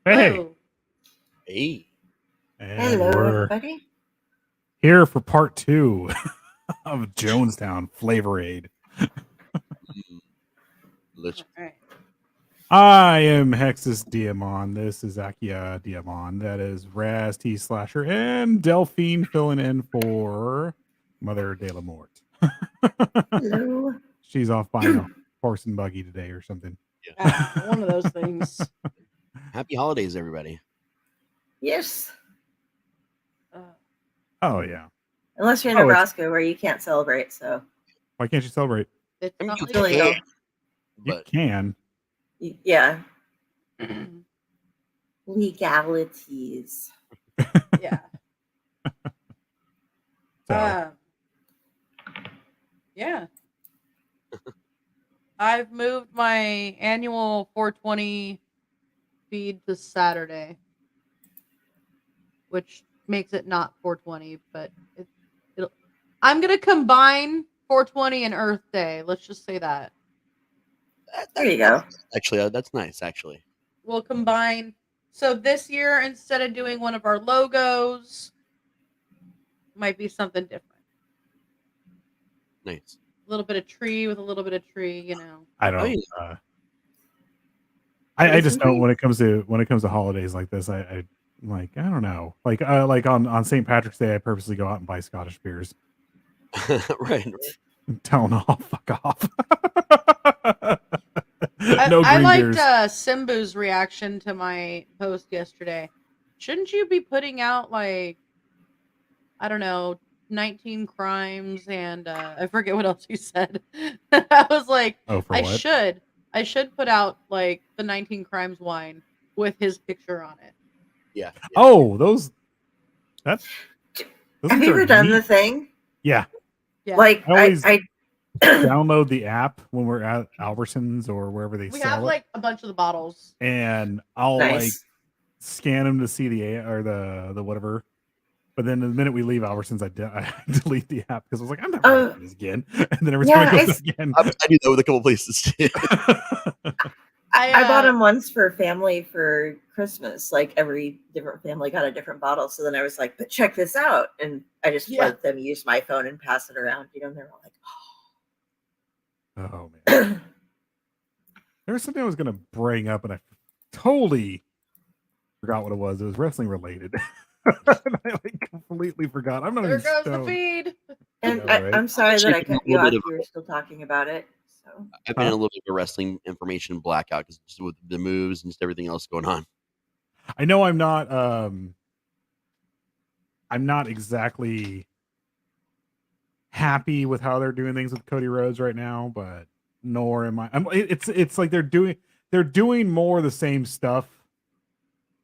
Hey, Hello. Hey. and Hello, we're everybody. here for part 2 of Jonestown Flavor Aid. Mm, let's All right. I am Hexus Diamond. This is Akia Diamond. That is Raz T Slasher and Delphine filling in for Mother de la Mort. Hello. She's off buying a horse and buggy today or something. One of those things. happy holidays, everybody. Yes. Oh, yeah. Unless you're in Oh, it's- Nebraska where you can't celebrate, so Why can't you celebrate? it's I mean, not you legal. can, You but can. Yeah. Legalities. Yeah. So, Yeah. I've moved my annual 420 feed to Saturday, which makes it not 420, but it'll. I'm gonna combine 420 and Earth Day. Let's just say that There you go. actually, that's nice. Actually, we'll combine. So this year, instead of doing one of our logos, might be something different. nice. A little bit of tree with a little bit of tree, you know. I don't. yeah. I just don't when it comes to holidays like this. I like I don't know. Like on St. Patrick's Day, I purposely go out and buy Scottish beers. right. And tell them all fuck off. I green liked beers. Simbu's reaction to my post yesterday. Shouldn't you be putting out like, I don't know, 19 crimes and I forget what else you said. I was like, Oh, for I what? should put out like the 19 crimes wine with his picture on it. Yeah. Oh, those Have things you are ever done neat. the thing? Yeah, Yeah. Like I always I download the app when we're at Albertsons or wherever they We sell have it, like a bunch of the bottles. and I'll like nice. scan them to see the whatever. But then the minute we leave Albertsons, I delete the app because I was like, I'm never going to do this again. And then every time Yeah, I go again, I do that with a couple places too. I bought them once for family for Christmas. Like every different family got a different bottle. So then I was like, but check this out. And I just let them use my phone and pass it around. You know, and they're all like, oh man. There was something I was going to bring up, and I totally forgot what it was. It was wrestling related. I like completely forgot. I'm not There even goes stoned. the feed. and Yeah, right. I'm sorry that I Actually, cut you a off. little bit You were still talking about it. So I've been in a little bit of a wrestling information blackout because just with the moves and just everything else going on. I know I'm not exactly happy with how they're doing things with Cody Rhodes right now, but nor am I. It's like they're doing more of the same stuff.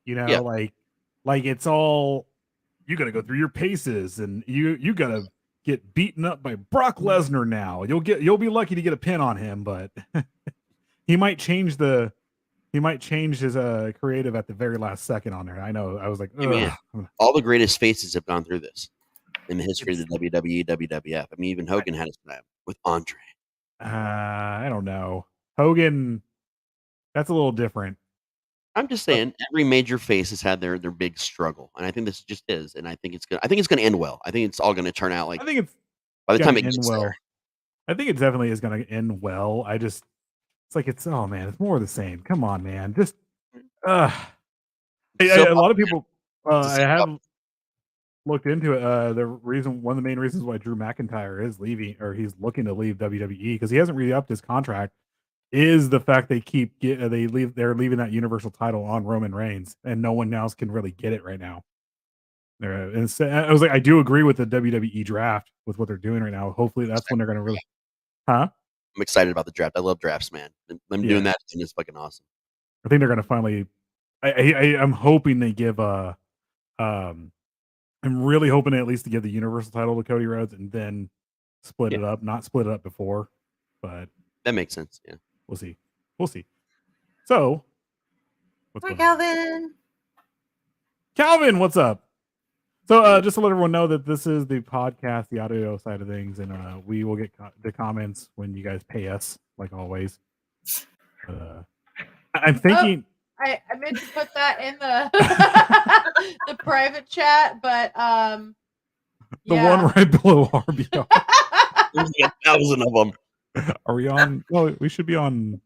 You know, Yeah. like it's all you got to go through your paces, and you got to get beaten up by Brock Lesnar now. You'll be lucky to get a pin on him, but he might change his creative at the very last second on there. I know. I was like, Hey, man, all the greatest faces have gone through this in the history of the WWE, WWF. I mean, even Hogan had his time with Andre. I don't know. Hogan, that's a little different. I'm just saying, every major face has had their big struggle, and I think this just is, and I think it's good. I think it's going to end well. I think it's all going to turn out like. I think it's by the time it gonna end gets well. there. I think it definitely is going to end well. It's like oh man, it's more of the same. Come on, man, just a lot of people. I have looked into it. One of the main reasons why Drew McIntyre is leaving, or he's looking to leave WWE, because he hasn't re-upped his contract, is the fact they're leaving that Universal title on Roman Reigns, and no one else can really get it right now. And I was like, I do agree with the WWE draft with what they're doing right now. Hopefully, that's when they're going to really, huh? I'm excited about the draft. I love drafts, man. Them doing that is fucking awesome. I think they're going to finally. I'm hoping they give I'm really hoping at least to give the Universal title to Cody Rhodes and then split it up, not split it up before, but that makes sense. Yeah, we'll see. So, hi, Calvin. Calvin, what's up? So, just to let everyone know that this is the podcast, the audio side of things, and we will get the comments when you guys pay us, like always. I'm thinking. I meant to put that in the the private chat, but The yeah. one right below RBR. There's like 1,000 of them. Are we on? No, we should be on.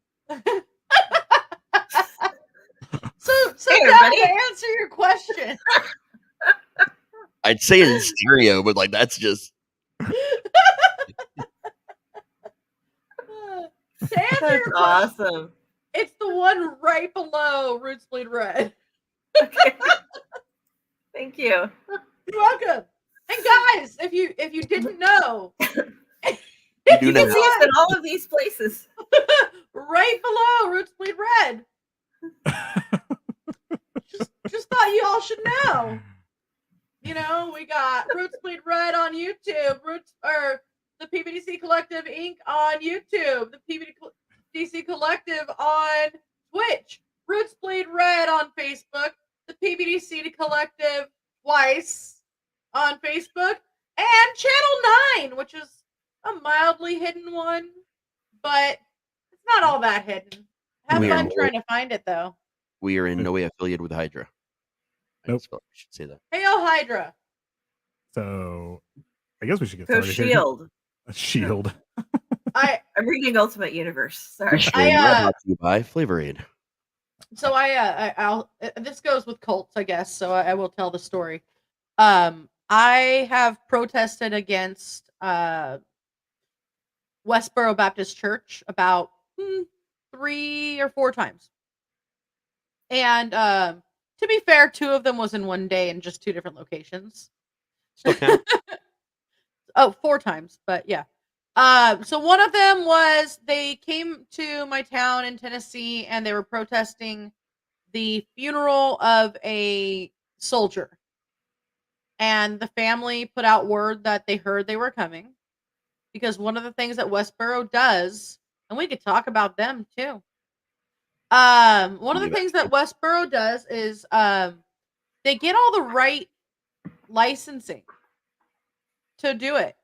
So Hey, Dad, everybody. to answer your question. I'd say it in stereo, but like that's just. To answer That's your question, awesome. it's the one right below Roots Bleed Red. Okay. Thank you. You're welcome. And guys, if you didn't know, You do You know. can see us in all of these places. right below Roots Bleed Red. just thought you all should know. You know, we got Roots Bleed Red on YouTube, the PBDC Collective Inc. on YouTube, the PBDC Collective on Twitch, Roots Bleed Red on Facebook, the PBDC Collective twice on Facebook, and Channel 9, which is a mildly hidden one, but it's not all that hidden. Have fun trying to find it, though. We are in no way affiliated with Hydra. Nope. I should say that. Hey, oh, Hydra. So, I guess we should get So started. Shield. Shield. I'm reading Ultimate Universe. Sorry. This show brought to you by Flavor Aid. So I'll this goes with cults, I guess. So I will tell the story. I have protested against Westboro Baptist Church about 3 or 4 times, and to be fair, 2 of them was in one day in just 2 different locations. Okay. Oh, 4 times, but yeah. So one of them was they came to my town in Tennessee and they were protesting the funeral of a soldier. And the family put out word that they heard they were coming. Because one of the things that Westboro does, and we could talk about them too. One of the things that Westboro does is they get all the right licensing to do it.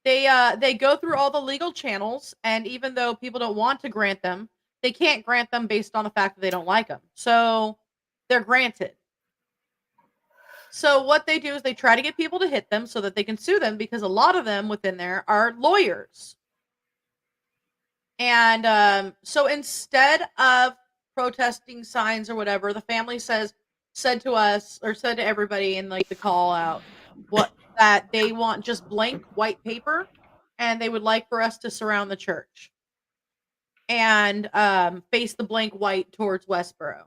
They go through all the legal channels, and even though people don't want to grant them, they can't grant them based on the fact that they don't like them. So they're granted. So what they do is they try to get people to hit them so that they can sue them, because a lot of them within there are lawyers. And so instead of protesting signs or whatever, the family said to us, or said to everybody in like the call out, that they want just blank white paper, and they would like for us to surround the church and face the blank white towards Westboro.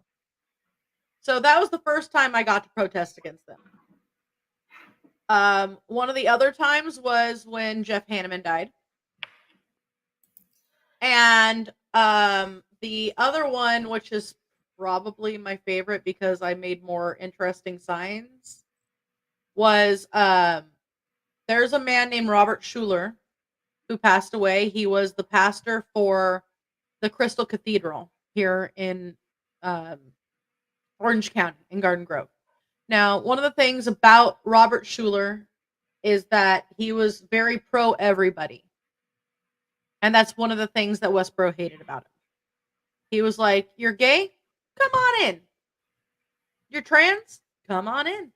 So that was the first time I got to protest against them. One of the other times was when Jeff Hanneman died. And the other one, which is probably my favorite because I made more interesting signs, was there's a man named Robert Schuler who passed away. He was the pastor for the Crystal Cathedral here in Orange County in Garden Grove. Now, one of the things about Robert Schuler is that he was very pro everybody. And that's one of the things that Westboro hated about him. He was like, you're gay? Come on in. You're trans? Come on in.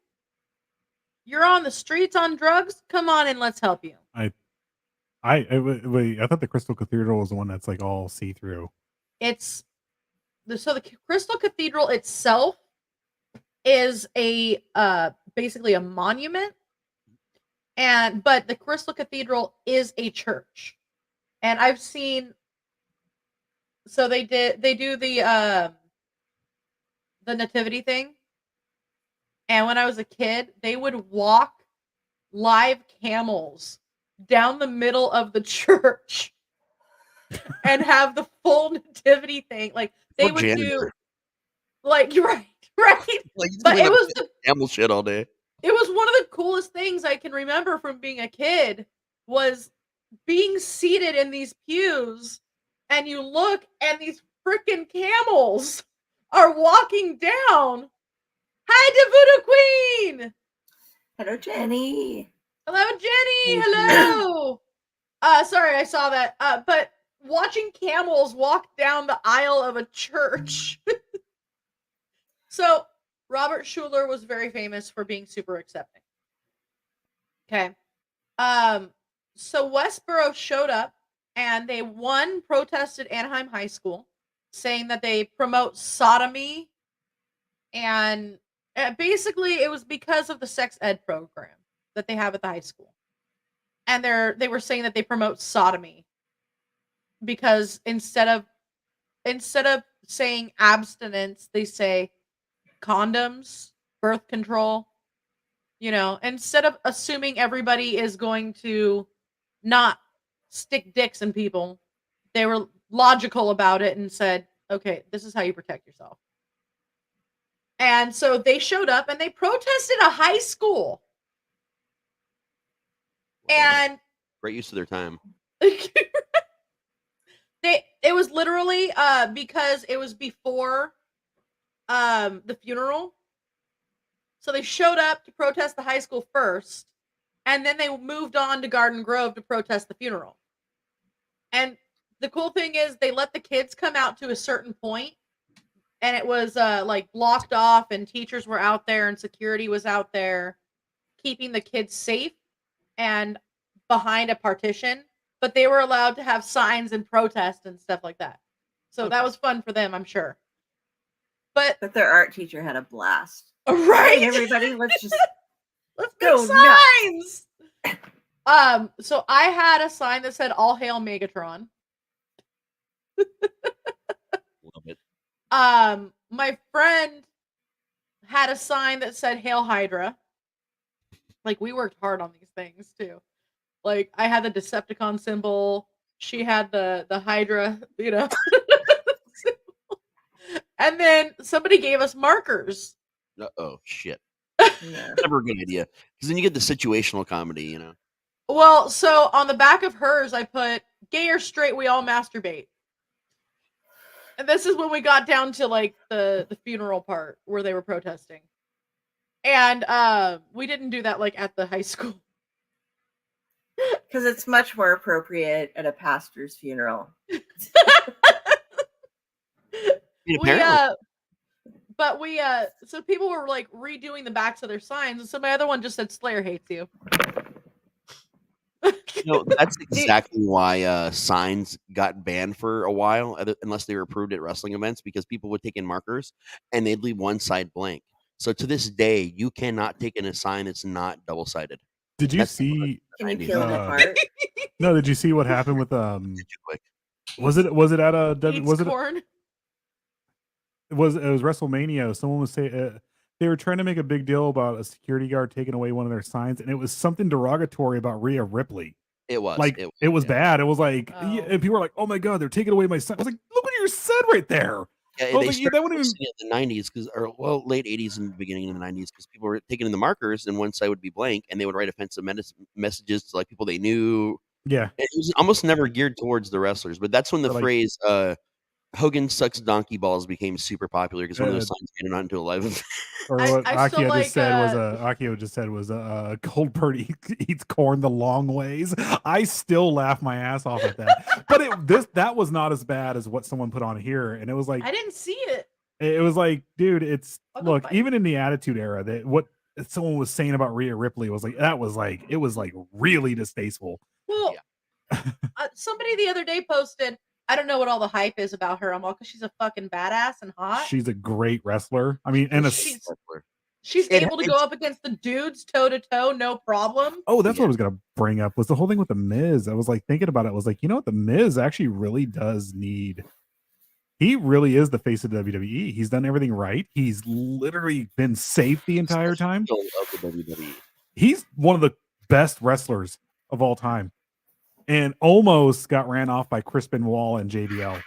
You're on the streets on drugs? Come on in, let's help you. I thought the Crystal Cathedral was the one that's like all see-through. So the Crystal Cathedral itself is a basically a monument, but the Crystal Cathedral is a church. And I've seen, so they do the nativity thing. And when I was a kid, they would walk live camels down the middle of the church and have the full nativity thing. Like they would do, like, right. Like, but it was the camel shit all day. It was one of the coolest things I can remember from being a kid, was being seated in these pews, and you look and these freaking camels are walking down. Hi, Devoodoo Queen. Hello, Jenny. Hello, Jenny. Hello. Sorry, I saw that. But watching camels walk down the aisle of a church So Robert Schuller was very famous for being super accepting. Okay. So Westboro showed up and they protested Anaheim High School, saying that they promote sodomy, and basically it was because of the sex ed program that they have at the high school. And they were saying that they promote sodomy because instead of saying abstinence, they say condoms, birth control. Instead of assuming everybody is going to not stick dicks in people, they were logical about it and said, okay, this is how you protect yourself. And so they showed up and they protested a high school. And great use of their time. It was literally because it was before the funeral. So they showed up to protest the high school first, and then they moved on to Garden Grove to protest the funeral. And the cool thing is they let the kids come out to a certain point, and it was like blocked off, and teachers were out there and security was out there keeping the kids safe and behind a partition, but they were allowed to have signs and protest and stuff like that. So that was fun for them, I'm sure. But their art teacher had a blast. Right, hey, everybody, let's go signs. So I had a sign that said "All Hail Megatron." Love it. My friend had a sign that said "Hail Hydra." Like, we worked hard on these things too. Like, I had the Decepticon symbol. She had the Hydra, And then somebody gave us markers. Oh shit! Never a good idea, because then you get the situational comedy, Well, so on the back of hers, I put "Gay or straight, we all masturbate." And this is when we got down to like the funeral part where they were protesting, and we didn't do that like at the high school because it's much more appropriate at a pastor's funeral. So people were like redoing the backs of their signs, and so my other one just said "Slayer hates you." That's exactly why signs got banned for a while, unless they were approved at wrestling events, because people would take in markers and they'd leave one side blank. So to this day, you cannot take in a sign that's not double-sided. Did you see? Can you peel it apart? No. Did you see what happened with Was it at a was it? Corn? It was WrestleMania. Someone was saying they were trying to make a big deal about a security guard taking away one of their signs, and it was something derogatory about Rhea Ripley. It was like it was bad. It was like, and people were like, "Oh my god, they're taking away my sign." I was like, "Look what you said right there." Yeah, they started that wouldn't even in the 90s late 80s and beginning in the 90s, because people were taking in the markers and one side would be blank, and they would write offensive messages to like people they knew. Yeah, it was almost never geared towards the wrestlers, but that's when the phrase "Hogan sucks donkey balls" became super popular, because one of those signs made it onto a live. Or what Akio just said was Goldberg eats corn the long ways. I still laugh my ass off at that. But that was not as bad as what someone put on here, and it was like, I didn't see it. It was like, dude, look, even in the Attitude Era, that what someone was saying about Rhea Ripley was like, it was like really distasteful. Well, somebody the other day posted, I don't know what all the hype is about her. I'm all, because she's a fucking badass and hot. She's a great wrestler. I mean, and she's able to go up against the dudes toe to toe, no problem. Oh, that's what I was gonna bring up, was the whole thing with the Miz. I was like thinking about it. I was like, you know what, the Miz actually really does need. He really is the face of WWE. He's done everything right. He's literally been safe the entire time. Of the WWE. He's one of the best wrestlers of all time, and almost got ran off by Crispin Wall and JBL.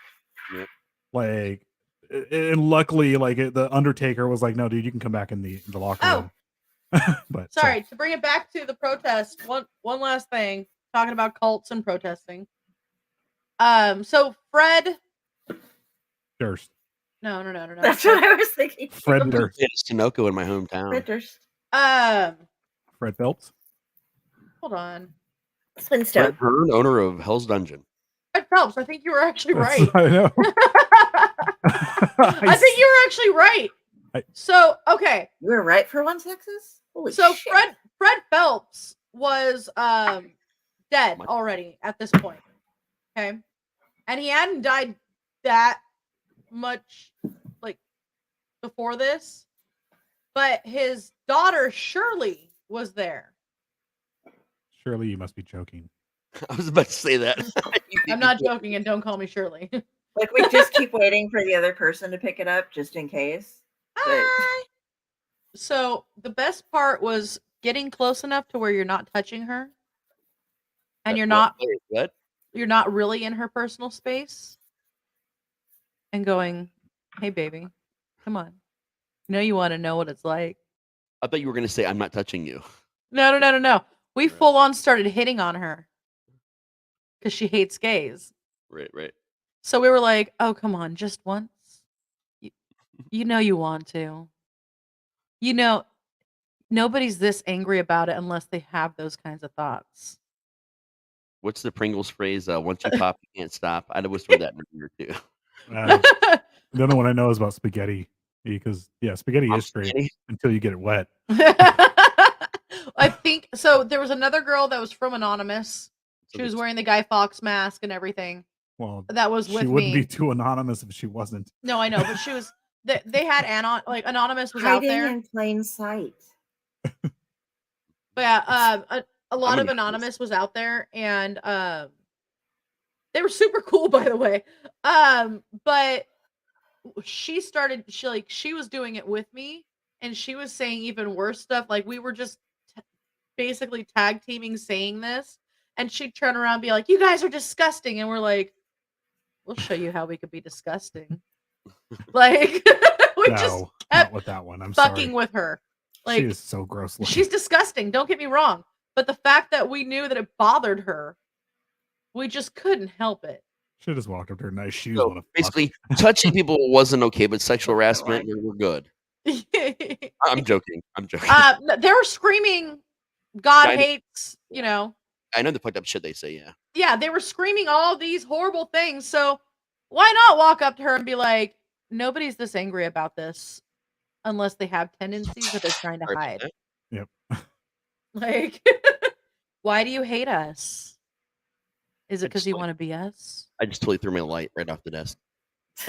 Yep. Like, and luckily, like the Undertaker was like, "No, dude, you can come back in the locker room." But sorry, to bring it back to the protest. One last thing, talking about cults and protesting. So Fred Durst. No. That's what I was thinking. Fred Durst. It's Tinoco in my hometown. Fred Durst. Fred Phelps. Hold on. Flintstone. Fred Hearn, owner of Hell's Dungeon. Fred Phelps. I think you were actually right. I know. I think you were actually right. So okay, You were right for once, Texas. Holy so shit. Fred Phelps was dead already at this point. Okay, and he hadn't died that much like before this, but his daughter Shirley was there. Surely you must be joking. I was about to say that. I'm not joking, and don't call me Shirley. Like, we just keep waiting for the other person to pick it up just in case. But So the best part was getting close enough to where you're not touching her, and you're not really in her personal space, and going, "Hey, baby, come on. You know you want to know what it's like." I thought you were going to say, "I'm not touching you." No. We Right. full on started hitting on her because she hates gays. Right. So we were like, "Oh, come on, just once. You know you want to. You know, nobody's this angry about it unless they have those kinds of thoughts." What's the Pringles phrase? Once you pop, you can't stop. I was for that earlier too. The other one I know is about spaghetti because spaghetti is straight Spaghetti? until you get it wet. I think so. There was another girl that was from Anonymous. She was wearing the Guy Fawkes mask and everything. Well, That was with she wouldn't me. be too anonymous if she wasn't. No, I know, but she was. They had Anonymous was hiding out there in plain sight. But yeah, a lot of Anonymous was out there, and they were super cool, by the way. But she was doing it with me, and she was saying even worse stuff. Like, we were just basically tag teaming saying this, and she'd turn around and be like, "You guys are disgusting," and we're like, "We'll show you how we could be disgusting." Like, we just No, kept not with that one. I'm fucking sorry. with her. She Like, is so gross looking. she's disgusting. Don't get me wrong, but the fact that we knew that it bothered her, we just couldn't help it. Should just walked up to her nice shoes. So basically, touching people wasn't okay, but sexual harassment, we're good. I'm joking. They were screaming, "God hates," you know. I know the fucked up shit they say, yeah. Yeah, they were screaming all these horrible things. So why not walk up to her and be like, "Nobody's this angry about this unless they have tendencies that they're trying to hide." Yep. Like, why do you hate us? Is it because you want to be us? I just totally threw my light right off the desk.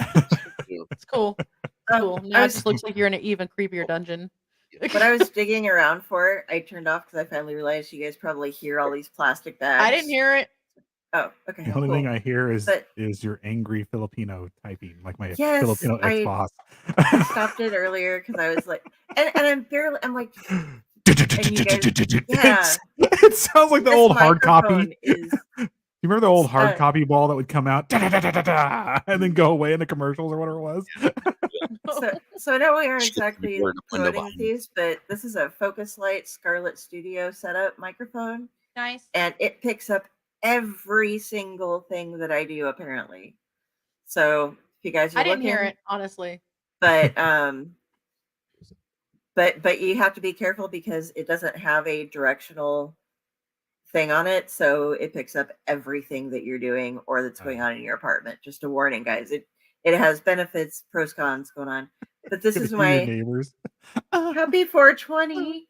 It's cool. It's cool. Now it just looks like you're in an even creepier dungeon. When I was digging around for it, I turned off because I finally realized you guys probably hear all these plastic bags. I didn't hear it. Oh, okay. The only thing I hear is your angry Filipino typing, like my Filipino ex-boss. I stopped it earlier because I was like, and I'm like, it sounds like the old hard copy. You remember the old hard copy ball that would come out and then go away in the commercials or whatever it was? So I know we aren't exactly promoting these, but this is a Focusrite Scarlett Studio setup microphone. Nice. And it picks up every single thing that I do, apparently. So if you guys are looking, hear it, honestly. But but you have to be careful because it doesn't have a directional thing on it, so it picks up everything that you're doing or that's going on in your apartment. Just a warning, guys. It has benefits, pros, cons going on. But this is my neighbors. Happy 420.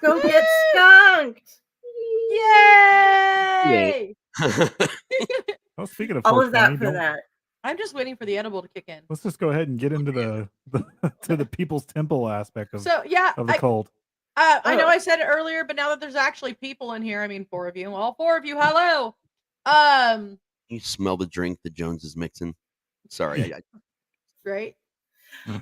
Go get skunked. Yay! Well, speaking of all of that for that. I'm just waiting for the edible to kick in. Let's just go ahead and get into the people's temple aspect of the cult. I know I said it earlier, but now that there's actually people in here, I mean, 4 of you, all 4 of you, hello. You smell the drink that Jones is mixing. Sorry. Right? You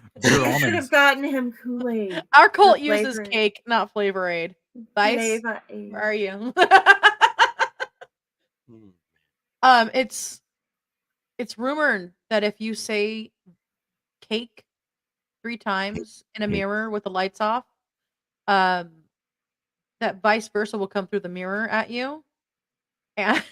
should have gotten him Kool-Aid. Our cult uses cake, not Flavor Aid. Vice, where are you? It's rumored that if you say cake 3 times in a mirror with the lights off, that vice versa will come through the mirror at you. And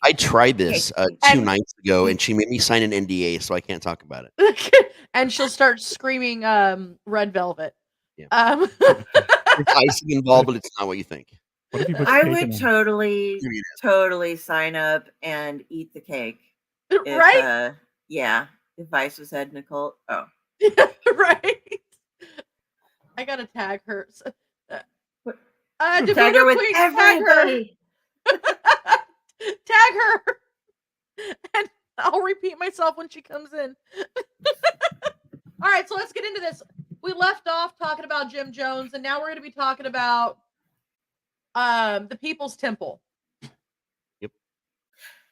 I tried this 2 nights ago, and she made me sign an NDA, so I can't talk about it. And she'll start screaming Red Velvet. Yeah. There's icing involved, but it's not what you think. What if you put I would totally sign up and eat the cake. Right? If Vice was heading a cult. Oh. Right. I gotta tag her. Tag her with everybody. Tag her. And I'll repeat myself when she comes in. All right, so let's get into this. We left off talking about Jim Jones, and now we're going to be talking about the People's Temple. Yep.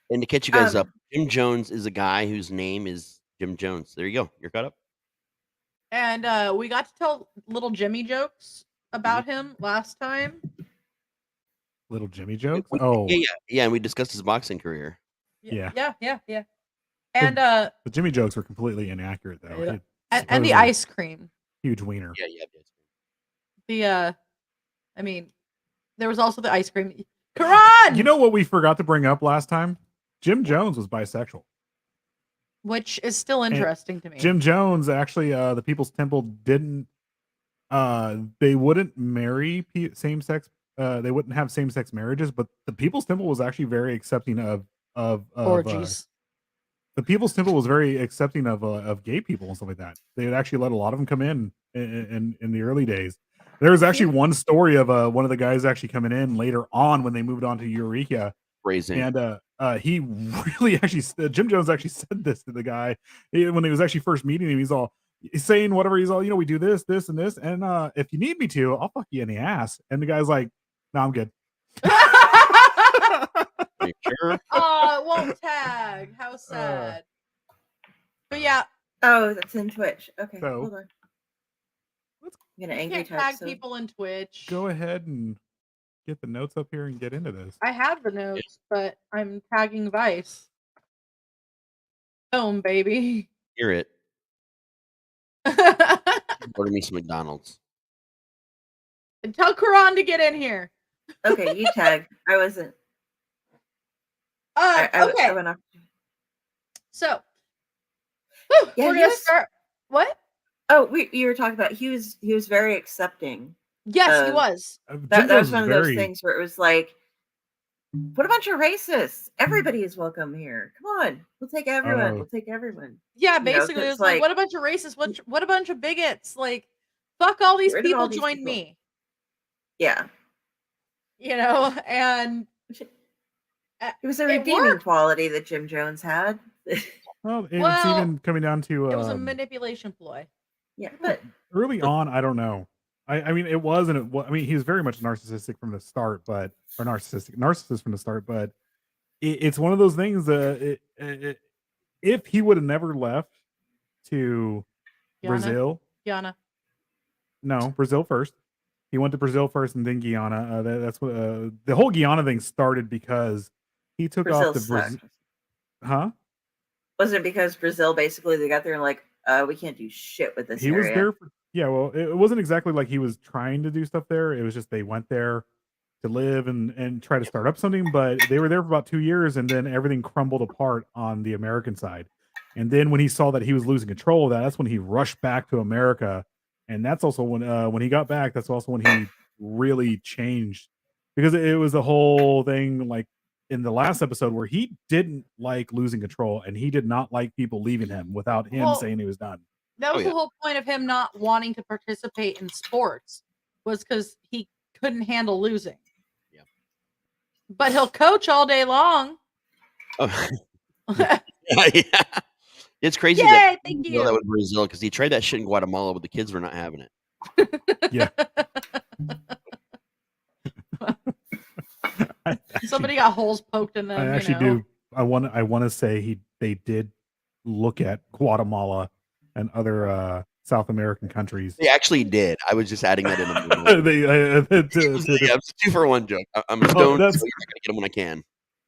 And to catch you guys up, Jim Jones is a guy whose name is Jim Jones. There you go. You're caught up. And we got to tell little Jimmy jokes about him last time. Little Jimmy jokes? Yeah. And we discussed his boxing career. Yeah. And the Jimmy jokes were completely inaccurate, though. And the ice cream. Huge wiener. Yeah. I mean, there was also the ice cream. Karan! You know what we forgot to bring up last time? Jim Jones was bisexual. Which is still interesting to me. Jim Jones, actually, the People's Temple didn't, they wouldn't marry same-sex, they wouldn't have same-sex marriages, but the People's Temple was actually very accepting of orgies. The People's Temple was very accepting of gay people and stuff like that. They would actually let a lot of them come in the early days. There was actually one story of one of the guys actually coming in later on when they moved on to Eureka. Raising. And he really actually, Jim Jones actually said this to the guy when he was actually first meeting him. He's saying whatever. He's all, we do this, this, and this. And if you need me to, I'll fuck you in the ass. And the guy's like, no, I'm good. Are you sure? Oh, it won't tag. How sad. But yeah. Oh, that's in Twitch. Okay, so, hold on. I'm gonna angry tag people in Twitch. Go ahead and get the notes up here and get into this. I have the notes, but I'm tagging Vice. Boom, baby. Hear it. Order me some McDonald's. And tell Karan to get in here. Okay, you tag. I wasn't. Okay. I went off. So, yeah, we're gonna start. What? Oh, you were talking about he was very accepting. Yes, he was. That was one of those things where it was like, what a bunch of racists! Everybody is welcome here. Come on, we'll take everyone. We'll take everyone. Yeah, basically, it was like, what a bunch of racists! What a bunch of bigots! Like, fuck all these people. Join me. Yeah. And it was a redeeming quality that Jim Jones had. Well, it's even coming down to it was a manipulation ploy. Yeah, but early on, I don't know. I mean, it was, and it was. I mean, he was very much narcissistic from the start, narcissist from the start. But it's one of those things that if he would have never left to Brazil, Brazil first. He went to Brazil first, and then Guyana. That's what the whole Guyana thing started because he took off to Brazil. Huh? Wasn't it because Brazil basically they got there and like, we can't do shit with this area. Was there for, well, it wasn't exactly like he was trying to do stuff there. It was just they went there to live and try to start up something, but they were there for about 2 years, and then everything crumbled apart on the American side. And then when he saw that he was losing control of that's when he rushed back to America. And that's also when he got back, that's also when he really changed, because it was the whole thing like in the last episode where he didn't like losing control, and he did not like people leaving him without him saying he was done. That was the whole point of him not wanting to participate in sports, was because he couldn't handle losing. Yeah. But he'll coach all day long. Oh. Yeah. It's crazy that with Brazil, because he tried that shit in Guatemala, but the kids were not having it. Yeah. Somebody got holes poked in them. I actually do. I want to say they did look at Guatemala and other South American countries. They actually did. I was just adding that in. It's a 2-for-1 joke. I'm stoned, so you're not gonna get them when I can.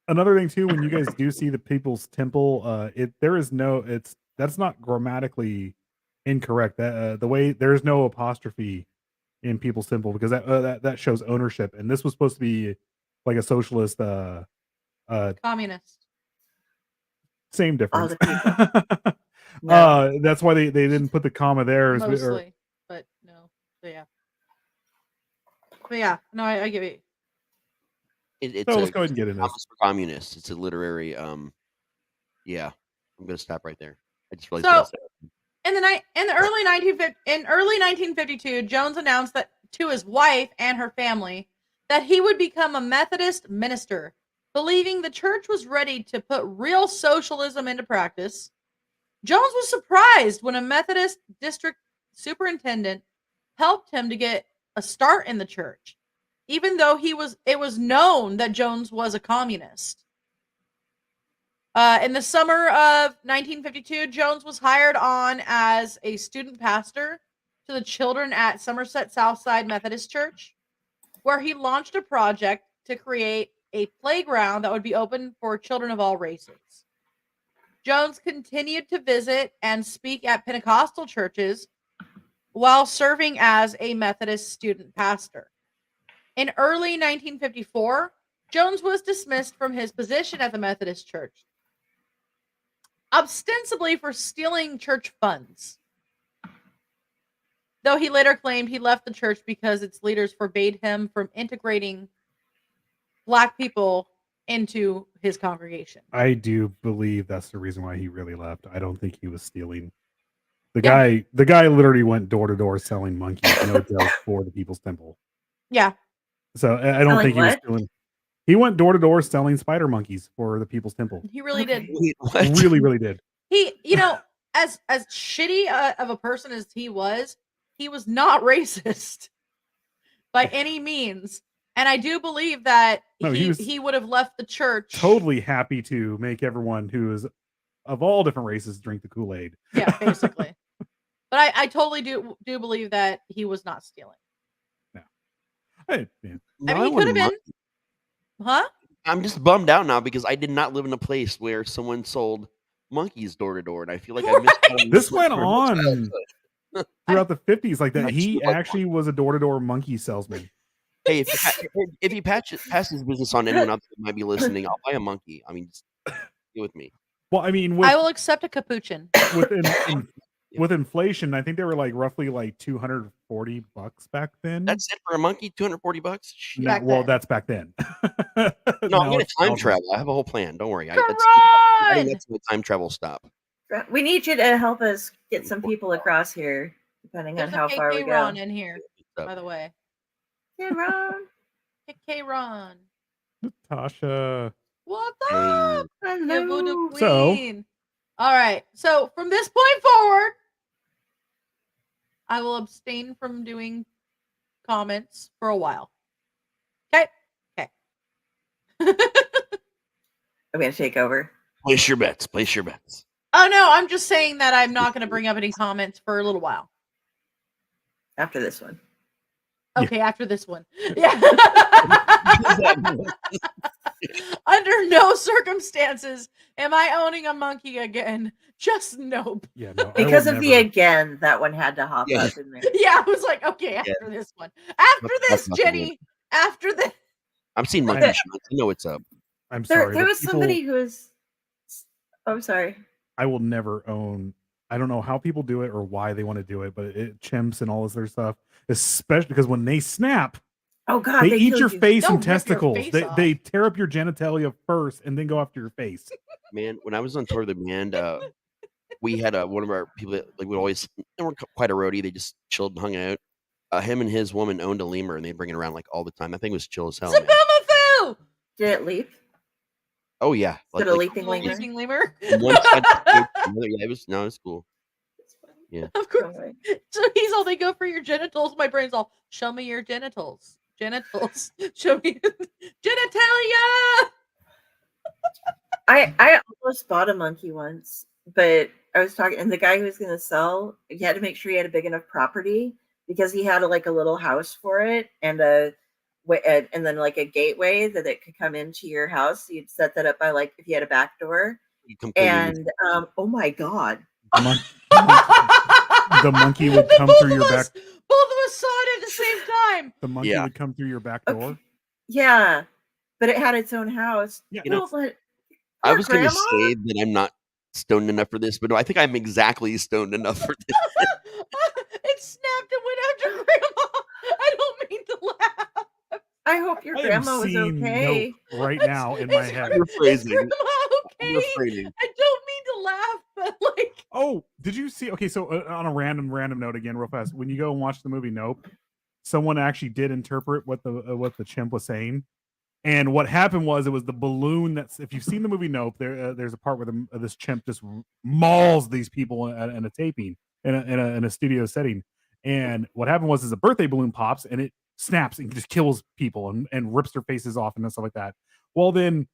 Another thing too, when you guys do see the People's Temple, that's not grammatically incorrect. That the way there's no apostrophe in People's Temple, because that shows ownership, and this was supposed to be like a socialist, communist. Same difference. That's why they didn't put the comma there. Mostly, but no. So yeah. But yeah, no, I give it. Let's go ahead and get into this. For communists. It's a literary. Yeah, I'm gonna stop right there. I just realized. In early 1952, Jones announced that to his wife and her family that he would become a Methodist minister, believing the church was ready to put real socialism into practice. Jones was surprised when a Methodist district superintendent helped him to get a start in the church, even though it was known that Jones was a communist. In the summer of 1952, Jones was hired on as a student pastor to the children at Somerset Southside Methodist Church, where he launched a project to create a playground that would be open for children of all races. Jones continued to visit and speak at Pentecostal churches while serving as a Methodist student pastor. In early 1954, Jones was dismissed from his position at the Methodist Church, ostensibly for stealing church funds. Though he later claimed he left the church because its leaders forbade him from integrating Black people into his congregation. I do believe that's the reason why he really left. I don't think he was stealing. The guy literally went door to door selling monkeys, no joke, for the People's Temple. Yeah. So I don't think he was stealing. He went door to door selling spider monkeys for the People's Temple. He really did. Wait, what? Really, really did. He, as shitty of a person as he was not racist by any means. And I do believe that he would have left the church totally happy to make everyone who is of all different races drink the Kool-Aid. Yeah, basically. But I totally do believe that he was not stealing. No. I mean, he could have been. Huh? I'm just bummed out now because I did not live in a place where someone sold monkeys door to door, and I feel like I missed. This went on throughout the 50s, like that. He actually was a door to door monkey salesman. Hey, if he passes business on anyone else that might be listening, I'll buy a monkey. I mean, just deal with me. Well, I mean, I will accept a capuchin. With inflation, I think they were like roughly like $240 back then. That's it for a monkey, $240. No, well, that's back then. No, I'm gonna time travel. I have a whole plan. Don't worry. That's the time travel stop. We need you to help us get some people across here, depending on how far we go. Ron in here, by the way. Hey, Ron. Hey, Ron. Natasha. What's up? Hello. Queen. All right. So from this point forward, I will abstain from doing comments for a while. Okay. I'm going to take over. Place your bets. Oh, no. I'm just saying that I'm not going to bring up any comments for a little while. After this one. Okay, after this one. Yeah. Under no circumstances am I owning a monkey again. Just nope. Yeah, no, because of the again, that one had to hop up in there. Yeah, I was like, okay, after this one. After this, Jenny. After this. I'm seeing monkey shots. I know what's up. I'm sorry. There was somebody who was. Oh, I'm sorry. I will never own. I don't know how people do it or why they want to do it, but chimps and all this other stuff, especially because when they snap, oh god, they eat your face and They'll rip your testicles. face They tear up your genitalia first and then go after your face. Man, when I was on tour with the band, we had one of our people that would always, they weren't quite a roadie. They just chilled and hung out. Him and his woman owned a lemur, and they'd bring it around all the time. That thing was chill as hell. Man. Did it leap? Oh yeah, Did a leaping lemur? One side, it was cool. Yeah, of course. So he's all, they go for your genitals. My brain's all, show me your genitals. Show me genitalia. I almost bought a monkey once, but I was talking, and the guy who was going to sell, he had to make sure he had a big enough property because he had a little house for it and then a gateway that it could come into your house. So you'd set that up by if you had a back door. And oh my god, the monkey would come through your back. Both of us saw it at the same time. The monkey would come through your back door. Okay. Yeah, but it had its own house. Yeah, I was going to say that I'm not stoned enough for this, but no, I think I'm exactly stoned enough for this. It snapped and went after Grandma. I don't mean to laugh. I hope your grandma was okay. Right now in my head. You're phrasing. Grandma okay? I don't mean to laugh, but Oh, Did you see? Okay, so on a random note again, real fast. When you go and watch the movie Nope, someone actually did interpret what the chimp was saying. And what happened was it was the balloon that's if you've seen the movie Nope, there's a part where this chimp just mauls these people in a taping in a studio setting. And what happened was is a birthday balloon pops and it snaps and just kills people and rips their faces off and stuff like that. Well, then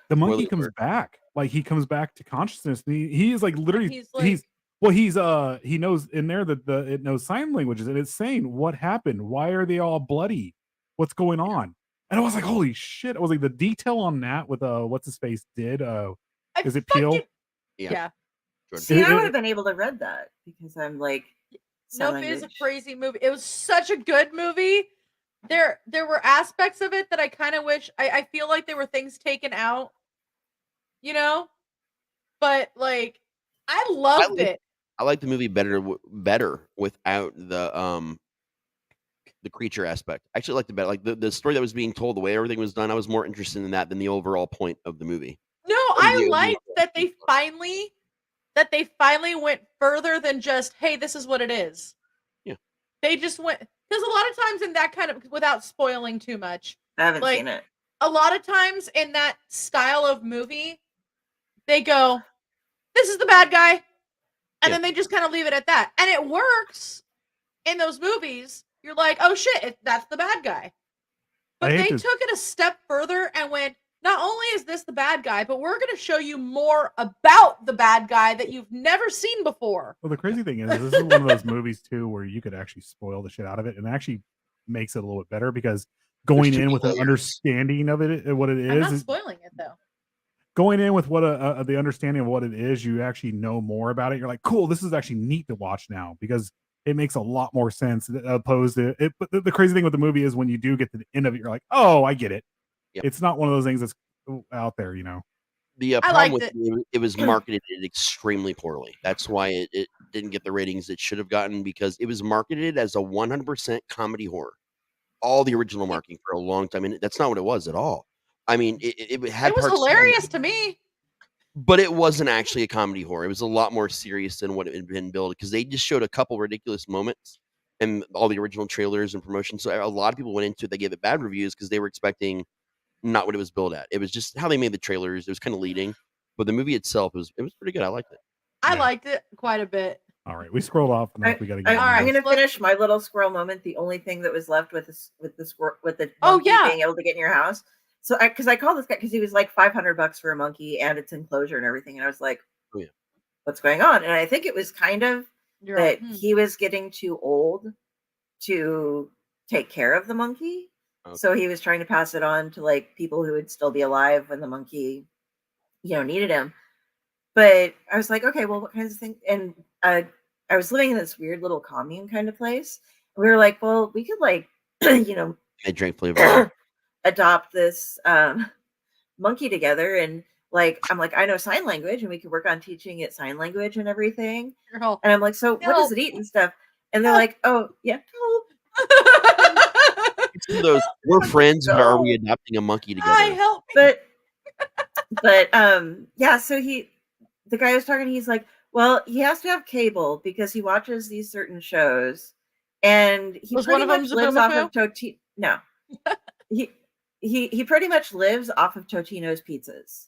the monkey Spoiler comes alert. back. Like he comes back to consciousness. And he is like literally He's like, he knows in there that it knows sign languages and it's saying what happened. Why are they all bloody? What's going on? And I was like, holy shit. I was like, the detail on that with what's his face did I is it fucking Peel? yeah. Jordan. See, I would It, have been able to read that because I'm like sign Nope is a language. crazy movie. It was such a good movie. There were aspects of it that I kind of wish I feel like there were things taken out, you know? But like I I loved like it. I like the movie better without the creature aspect. I actually liked it better. Like the story that was being told, the way everything was done, I was more interested in that than the overall point of the movie. No, Or I the liked overall that theme. they finally went further than just, hey, this is what it is. Yeah. They just went because a lot of times in that kind of without spoiling too much, I haven't like seen it. a lot of times in that style of movie, they go, this is the bad guy. And Yeah. then they just kind of leave it at that. And it works in those movies. You're like, oh shit, that's the bad guy. But they took it a step further and went, not only is this the bad guy, but we're going to show you more about the bad guy that you've never seen before. Well, the crazy thing is this is one of those movies too where you could actually spoil the shit out of it and actually makes it a little bit better because going in with an understanding of it, what it is. I'm not spoiling it though. Going in with what the understanding of what it is, you actually know more about it. You're like, cool, this is actually neat to watch now because it makes a lot more sense opposed to it. But the crazy thing with the movie is when you do get to the end of it, you're like, oh, I get it. Yep. It's not one of those things that's out there, you know. The problem with it was marketed extremely poorly. That's why it didn't get the ratings it should have gotten because it was marketed as a 100% comedy horror. All the original marketing for a long time, and that's not what it was at all. I mean, it had it was hilarious to me, but it wasn't actually a comedy horror. It was a lot more serious than what it had been billed because they just showed a couple ridiculous moments and all the original trailers and promotions. So a lot of people went into it. They gave it bad reviews because they were expecting not what it was billed at. It was just how they made the trailers. It was kind of leading, but the movie itself was pretty good. I liked it. I liked it quite a bit. All right, we scrolled off enough. We got to get. I'm going to finish my little squirrel moment. The only thing that was left with the squirrel with the monkey being able to get in your house. So, because I called this guy because he was like $500 for a monkey and its enclosure and everything, and I was like, "Oh yeah, what's going on?" And I think it was kind of that he was getting too old to take care of the monkey, so he was trying to pass it on to like people who would still be alive when the monkey, needed him. But I was like, okay, well, what kinds of things? And I was living in this weird little commune kind of place. We were like, well, we could like, I drank flavor. adopt this monkey together. And like, I'm like, I know sign language and we could work on teaching it sign language and everything. And I'm like, so what does it eat and stuff? And they're like, oh, yeah. Those we're friends, but are we adopting a monkey together? But yeah, so the guy was talking, he's like, well, he has to have cable because he watches these certain shows, and he pretty much lives off of Totino. No, he pretty much lives off of Totino's pizzas,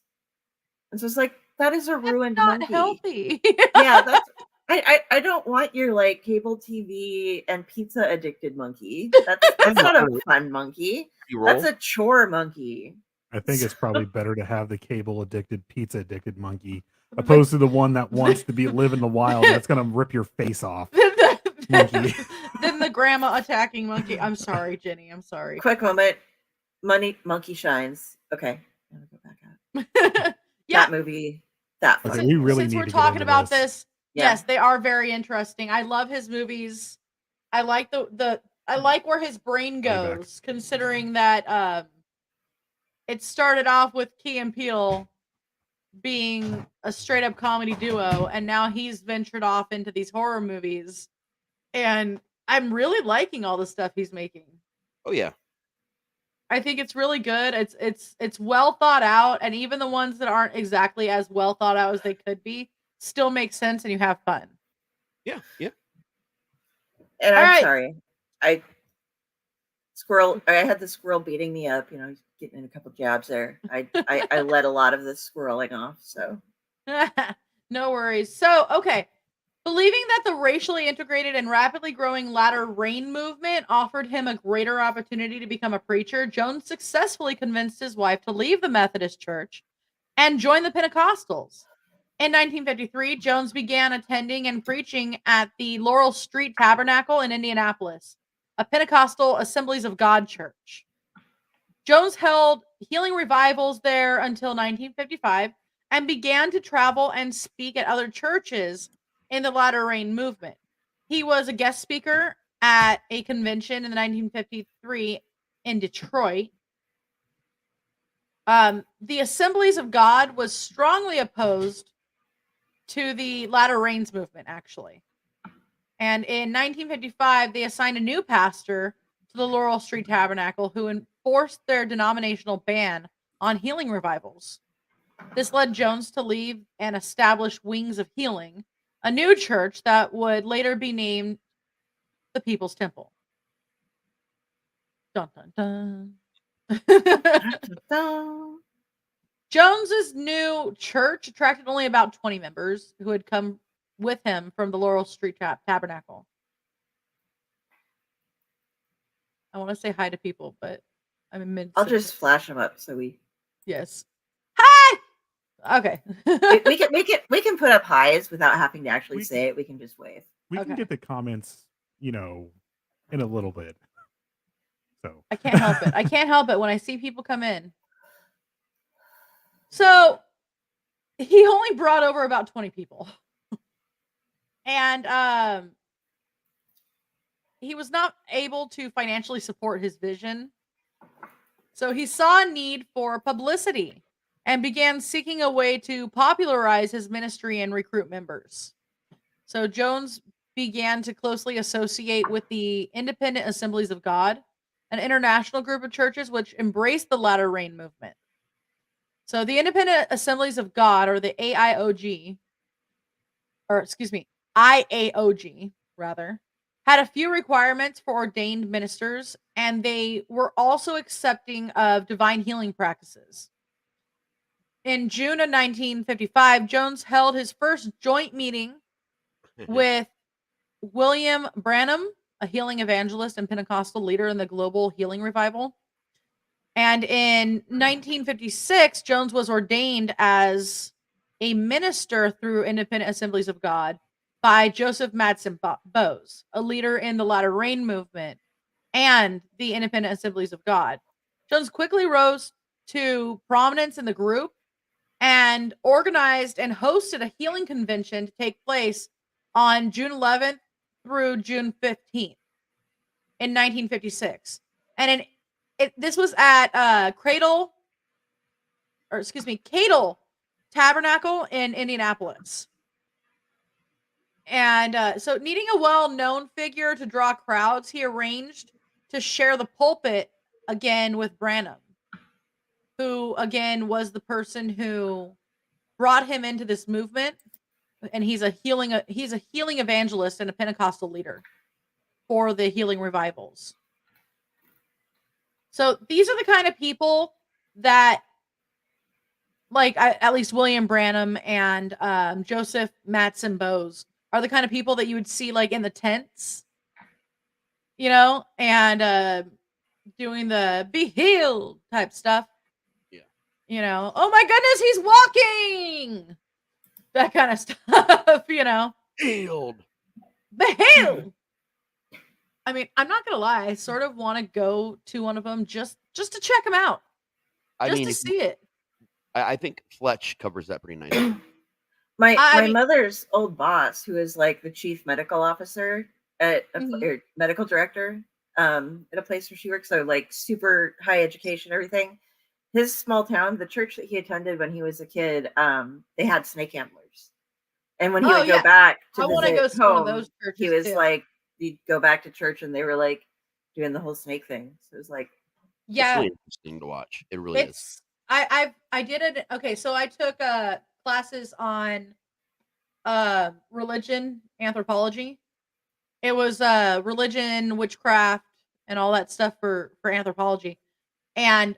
and so it's like that is a ruined monkey. Healthy. Yeah, that's. I don't want your like cable TV and pizza addicted monkey. That's not a fun monkey. That's a chore monkey. I think it's probably better to have the cable addicted, pizza addicted monkey opposed to the one that wants to live in the wild. That's gonna rip your face off. Then the grandma attacking monkey. I'm sorry, Jenny. I'm sorry. Quick moment. Monkey shines. Okay, I'm gonna go back up. That movie. Okay, we really since need we're to talking about this. Yeah. Yes, they are very interesting. I love his movies. I like I like where his brain goes, considering that it started off with Key and Peele being a straight up comedy duo, and now he's ventured off into these horror movies. And I'm really liking all the stuff he's making. Oh yeah. I think it's really good. It's well thought out, and even the ones that aren't exactly as well thought out as they could be, still makes sense and you have fun. Yeah. And All I'm right. sorry. I had the squirrel beating me up, getting in a couple jabs there. I let a lot of the squirreling off, so. No worries. So, okay. Believing that the racially integrated and rapidly growing latter rain movement offered him a greater opportunity to become a preacher, Jones successfully convinced his wife to leave the Methodist Church and join the Pentecostals. In 1953, Jones began attending and preaching at the Laurel Street Tabernacle in Indianapolis, a Pentecostal Assemblies of God church. Jones held healing revivals there until 1955 and began to travel and speak at other churches in the latter rain movement. He was a guest speaker at a convention in 1953 in Detroit. The Assemblies of God was strongly opposed to the latter rains movement, actually. And in 1955, they assigned a new pastor to the Laurel Street Tabernacle who enforced their denominational ban on healing revivals. This led Jones to leave and establish Wings of Healing, a new church that would later be named the People's Temple. Dun, dun, dun. Jones's new church attracted only about 20 members who had come with him from the Laurel Street Tabernacle. I want to say hi to people, but I'm in mid. I'll just flash them up so we. Yes. Hi. Okay. we can put up highs without having to actually say it. We can just wave. We can get the comments, in a little bit. So I can't help it. I can't help it when I see people come in. So he only brought over about 20 people. And he was not able to financially support his vision. So he saw a need for publicity and began seeking a way to popularize his ministry and recruit members. So Jones began to closely associate with the Independent Assemblies of God, an international group of churches which embraced the latter rain movement. So the Independent Assemblies of God, or the IAOG, rather, had a few requirements for ordained ministers, and they were also accepting of divine healing practices. In June of 1955, Jones held his first joint meeting with William Branham, a healing evangelist and Pentecostal leader in the global healing revival. And in 1956, Jones was ordained as a minister through Independent Assemblies of God by Joseph Madsen Bowes, a leader in the latter rain movement and the Independent Assemblies of God. Jones quickly rose to prominence in the group and organized and hosted a healing convention to take place on June 11th through June 15th in 1956. And this was at Cadle Tabernacle in Indianapolis. And so needing a well-known figure to draw crowds, he arranged to share the pulpit again with Branham, who again was the person who brought him into this movement. And he's a healing evangelist and a Pentecostal leader for the healing revivals. So these are the kind of people that, like, at least William Branham and Joseph Madsen Bowes are the kind of people that you would see like in the tents, and doing the be healed type stuff. Yeah. Oh my goodness, he's walking. That kind of stuff, Healed. Be healed. I mean, I'm not gonna lie. I sort of want to go to one of them just to check them out, to see it. I think Fletch covers that pretty nicely. My mother's old boss, who is like the chief medical officer at or medical director at a place where she works, so like super high education, everything. His small town, the church that he attended when he was a kid, they had snake handlers. And when he would go back to visit home, he was like, he'd go back to church and they were like doing the whole snake thing. So it was like, it's really interesting to watch. It really is. I did it. Okay, so I took classes on religion anthropology. It was religion, witchcraft, and all that stuff for anthropology. And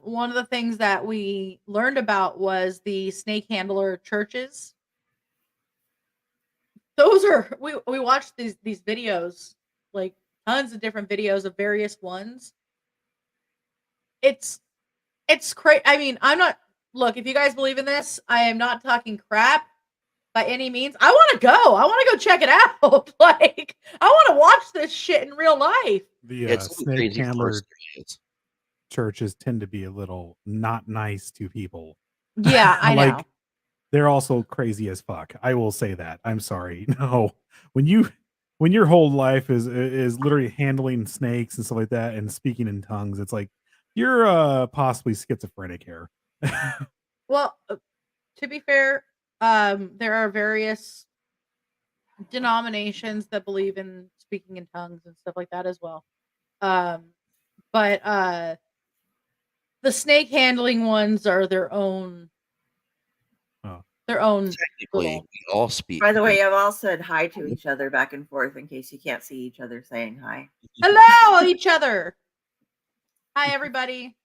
one of the things that we learned about was the snake handler churches. Those are we watched these videos, like tons of different videos of various ones. It's crazy. I mean, I'm not look, if you guys believe in this, I am not talking crap by any means. I want to go. I want to go check it out. Like, I want to watch this shit in real life. The snake handler churches tend to be a little not nice to people. Yeah, I know. Like, they're also crazy as fuck. I will say that. I'm sorry. No, when your whole life is literally handling snakes and stuff like that and speaking in tongues, it's like you're possibly schizophrenic here. Well, to be fair, there are various denominations that believe in speaking in tongues and stuff like that as well. But the snake handling ones are their own. Their own. Technically, we all speak. By the way, I've all said hi to each other back and forth in case you can't see each other saying hi. Hello, each other. Hi, everybody.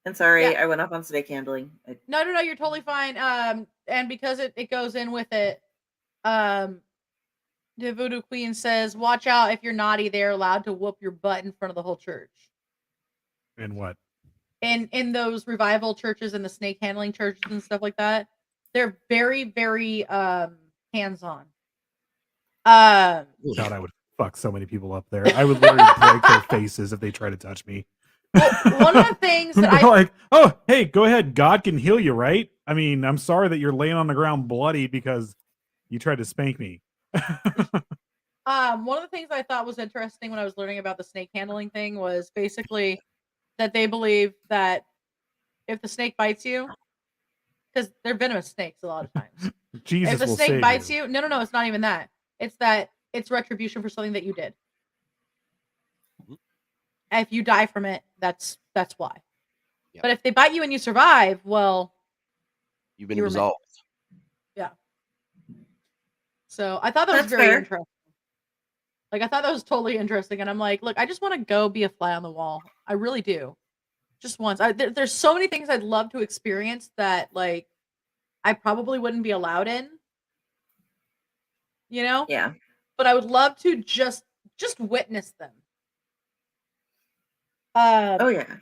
And sorry, I went up on snake handling. No, you're totally fine. And because it goes in with it, the Voodoo Queen says, "Watch out! If you're naughty, they're allowed to whoop your butt in front of the whole church." And what? In those revival churches and the snake handling churches and stuff like that, they're very, very hands-on. God, I would fuck so many people up there. I would literally break their faces if they try to touch me. Well, one of the things that they're like, oh, hey, go ahead. God can heal you, right? I mean, I'm sorry that you're laying on the ground bloody because you tried to spank me. One of the things I thought was interesting when I was learning about the snake handling thing was basically that they believe that if the snake bites you, because they're venomous snakes a lot of times. Jesus if the will snake save bites you. you, no, it's not even that. It's that it's retribution for something that you did. If you die from it, that's why. Yep. But if they bite you and you survive, well, you've been absolved. Yeah. So I thought that was very interesting. Like, I thought that was totally interesting, and I'm like, look, I just want to go be a fly on the wall. I really do. Just once. There's so many things I'd love to experience that, like, I probably wouldn't be allowed in. You know? Yeah. But I would love to just witness them. Oh yeah.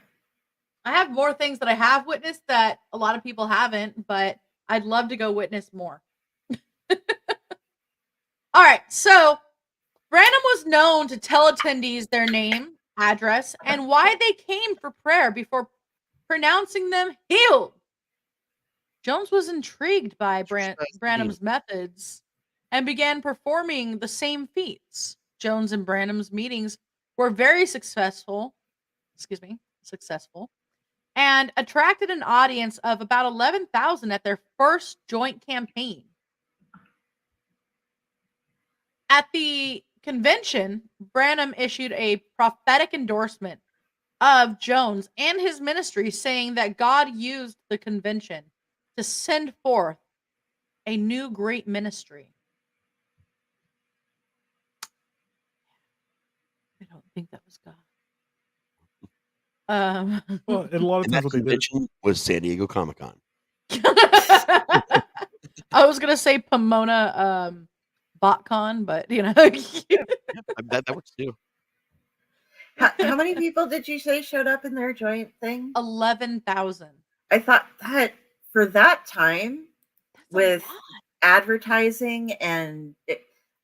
I have more things that I have witnessed that a lot of people haven't, but I'd love to go witness more. All right, so Branham was known to tell attendees their name, address, and why they came for prayer before pronouncing them healed. Jones was intrigued by Branham's methods and began performing the same feats. Jones and Branham's meetings were very successful, and attracted an audience of about 11,000 at their first joint campaign. At the convention, Branham issued a prophetic endorsement of Jones and his ministry, saying that God used the convention to send forth a new great ministry. I don't think that was God. Well, and a lot of times what they did was San Diego Comic-Con. I was gonna say Pomona BotCon, but you know, that works too. How many people did you say showed up in their joint thing? 11,000. I thought that for that time, with advertising and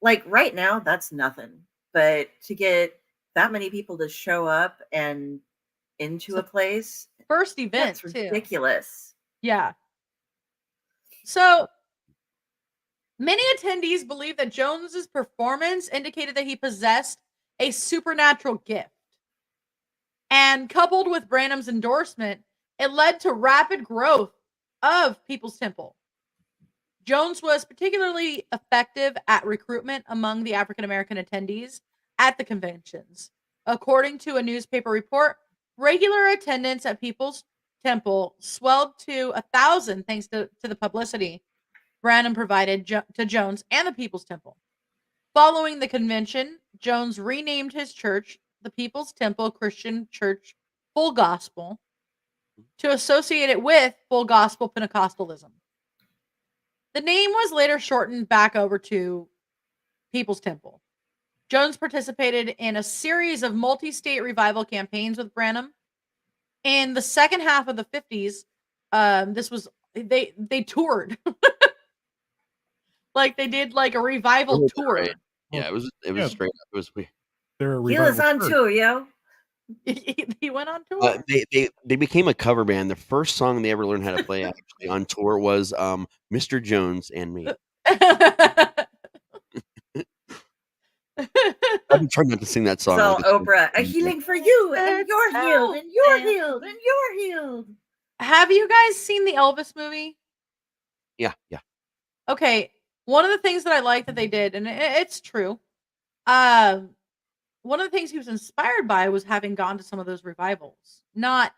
like right now, that's nothing. But to get that many people to show up and into a place, first event, that's ridiculous. Too. Yeah. So many attendees believe that Jones's performance indicated that he possessed a supernatural gift. And coupled with Branham's endorsement, it led to rapid growth of People's Temple. Jones was particularly effective at recruitment among the African American attendees at the conventions. According to a newspaper report, regular attendance at People's Temple swelled to 1,000 thanks to the publicity. Branham provided to Jones and the People's Temple. Following the convention, Jones renamed his church the People's Temple Christian Church Full Gospel to associate it with Full Gospel Pentecostalism. The name was later shortened back over to People's Temple. Jones participated in a series of multi-state revival campaigns with Branham. In the second half of the 50s, they toured. Like they did like a revival tour. Right. Yeah, it was straight up. It was weird. He was on tour, yo. He went on tour. They became a cover band. The first song they ever learned how to play actually on tour was Mr. Jones and Me. I'm trying not to sing that song. So Oprah, a healing for you, and you're healed, and you're healed, and you're healed. Have you guys seen the Elvis movie? Yeah. Okay, one of the things that I like that they did, and it's true, one of the things he was inspired by was having gone to some of those revivals. Not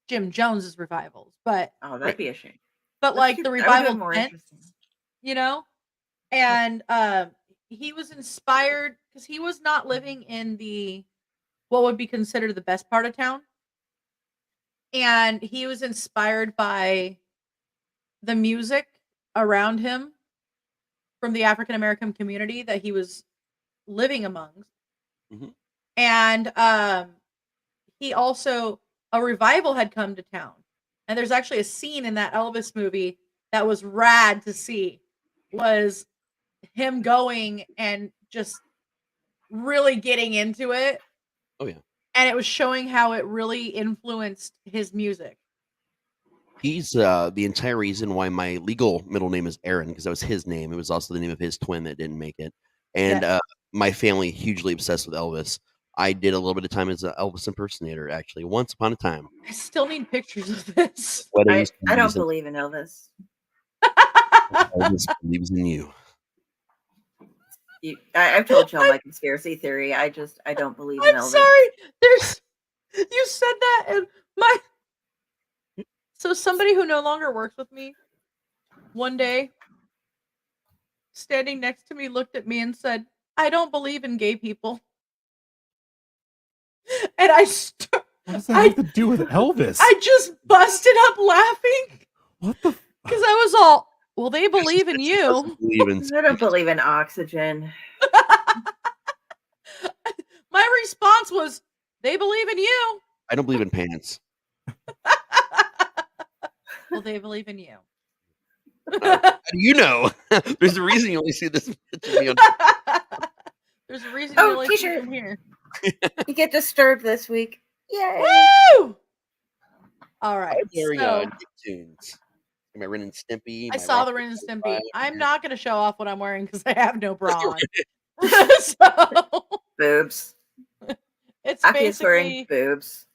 Jim Jones's revivals, but that'd be a shame. But like the revival tents, you know? And he was inspired because he was not living in what would be considered the best part of town. And he was inspired by the music around him from the African American community that he was living amongst. Mm-hmm. And he also, a revival had come to town. And there's actually a scene in that Elvis movie that was rad to see, was him going and just really getting into it. Oh, yeah. And it was showing how it really influenced his music. He's the entire reason why my legal middle name is Aaron, because that was his name. It was also the name of his twin that didn't make it. And my family hugely obsessed with Elvis. I did a little bit of time as an Elvis impersonator, actually, once upon a time. I still need pictures of this. I don't believe in Elvis. Elvis believes in you. I've told y'all my conspiracy theory. I don't believe in Elvis. I'm sorry. You said that, and so somebody who no longer works with me, one day, standing next to me, looked at me and said, "I don't believe in gay people." And what does that have to do with Elvis? I just busted up laughing. What the? Because I was all, well, they believe in you. I don't believe in oxygen. My response was, they believe in you. I don't believe in pants. Well, they believe in you. How do you know? There's a reason you only see this picture. There's a reason you only see him here. You get disturbed this week. Yay! Woo! All right. Nicktoons. My Ren and Stimpy. I saw the Ren and Stimpy. I'm not going to show off what I'm wearing because I have no bra on. So boobs. It's Aki's wearing boobs.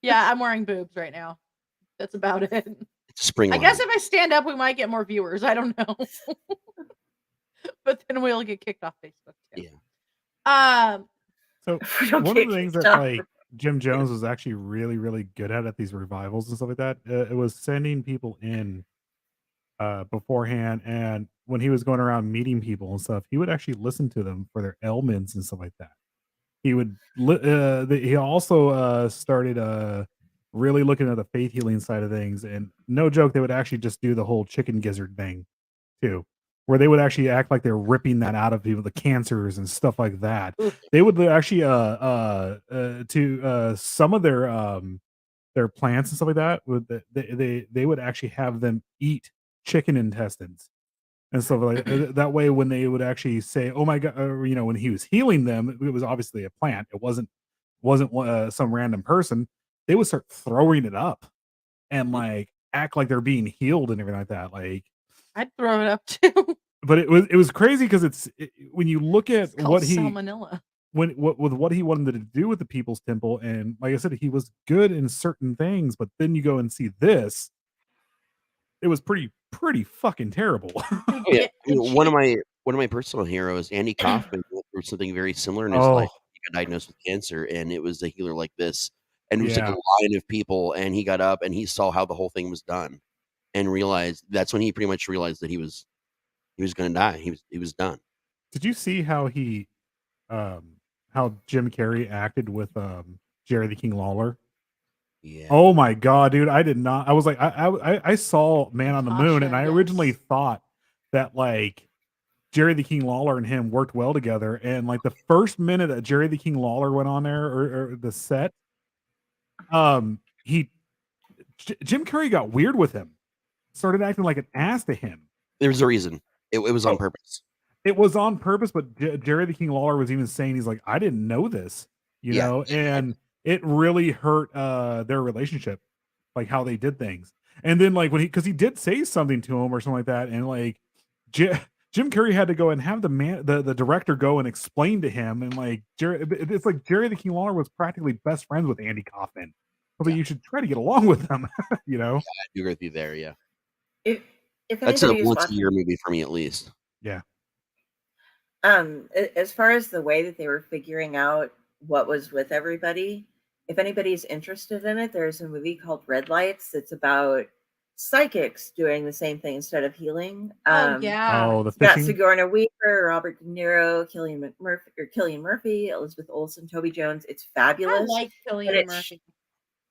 Yeah, I'm wearing boobs right now. That's about it. It's a spring. I guess if I stand up, we might get more viewers. I don't know. But then we'll get kicked off Facebook too. Yeah. So one of the things that like Jim Jones was actually really, really good at these revivals and stuff like that, it was sending people in beforehand, and when he was going around meeting people and stuff, he would actually listen to them for their ailments and stuff like that. He would. He also started really looking at the faith healing side of things, and no joke, they would actually just do the whole chicken gizzard thing too, where they would actually act like they're ripping that out of people, the cancers and stuff like that. They would actually to some of their plants and stuff like that. They would actually have them eat chicken intestines and stuff like that. Way, when they would actually say, "Oh my god," when he was healing them, it was obviously a plant. It wasn't some random person. They would start throwing it up and like act like they're being healed and everything like that. Like, I'd throw it up too. But it was crazy because when you look at what he salmonella. What he wanted to do with the People's Temple, and like I said, he was good in certain things, but then you go and see this, it was pretty fucking terrible. Oh, yeah. One of my personal heroes, Andy Kaufman, went through something very similar in his life. He got diagnosed with cancer, and it was a healer like this, and it was like a line of people, and he got up and he saw how the whole thing was done. and realized that's when he pretty much realized that he was going to die. He was done. Did you see how how Jim Carrey acted with Jerry the King Lawler? Yeah. Oh my god, dude! I did not. I was like, I saw Man on the Moon, and I originally thought that like Jerry the King Lawler and him worked well together. And like the first minute that Jerry the King Lawler went on there or the set, Jim Carrey got weird with him, started acting like an ass to him. There was a reason. It was on purpose. It was on purpose, but Jerry the King Lawler was even saying, he's like, I didn't know this, you know, and it really hurt their relationship, like how they did things. And then like when because he did say something to him or something like that, and like Jim Carrey had to go and have the director go and explain to him, and like it's like Jerry the King Lawler was practically best friends with Andy Kaufman. But you should try to get along with them, you know. Yeah, I do agree with you there. Yeah, if that's a once a year movie for me at least. Yeah. As far as the way that they were figuring out what was with everybody, if anybody's interested in it, there's a movie called Red Lights that's about psychics doing the same thing instead of healing. The got fishing? Sigourney Weaver, Robert De Niro, Cillian Murphy, Elizabeth Olsen, Toby Jones. It's fabulous. I like Cillian Murphy.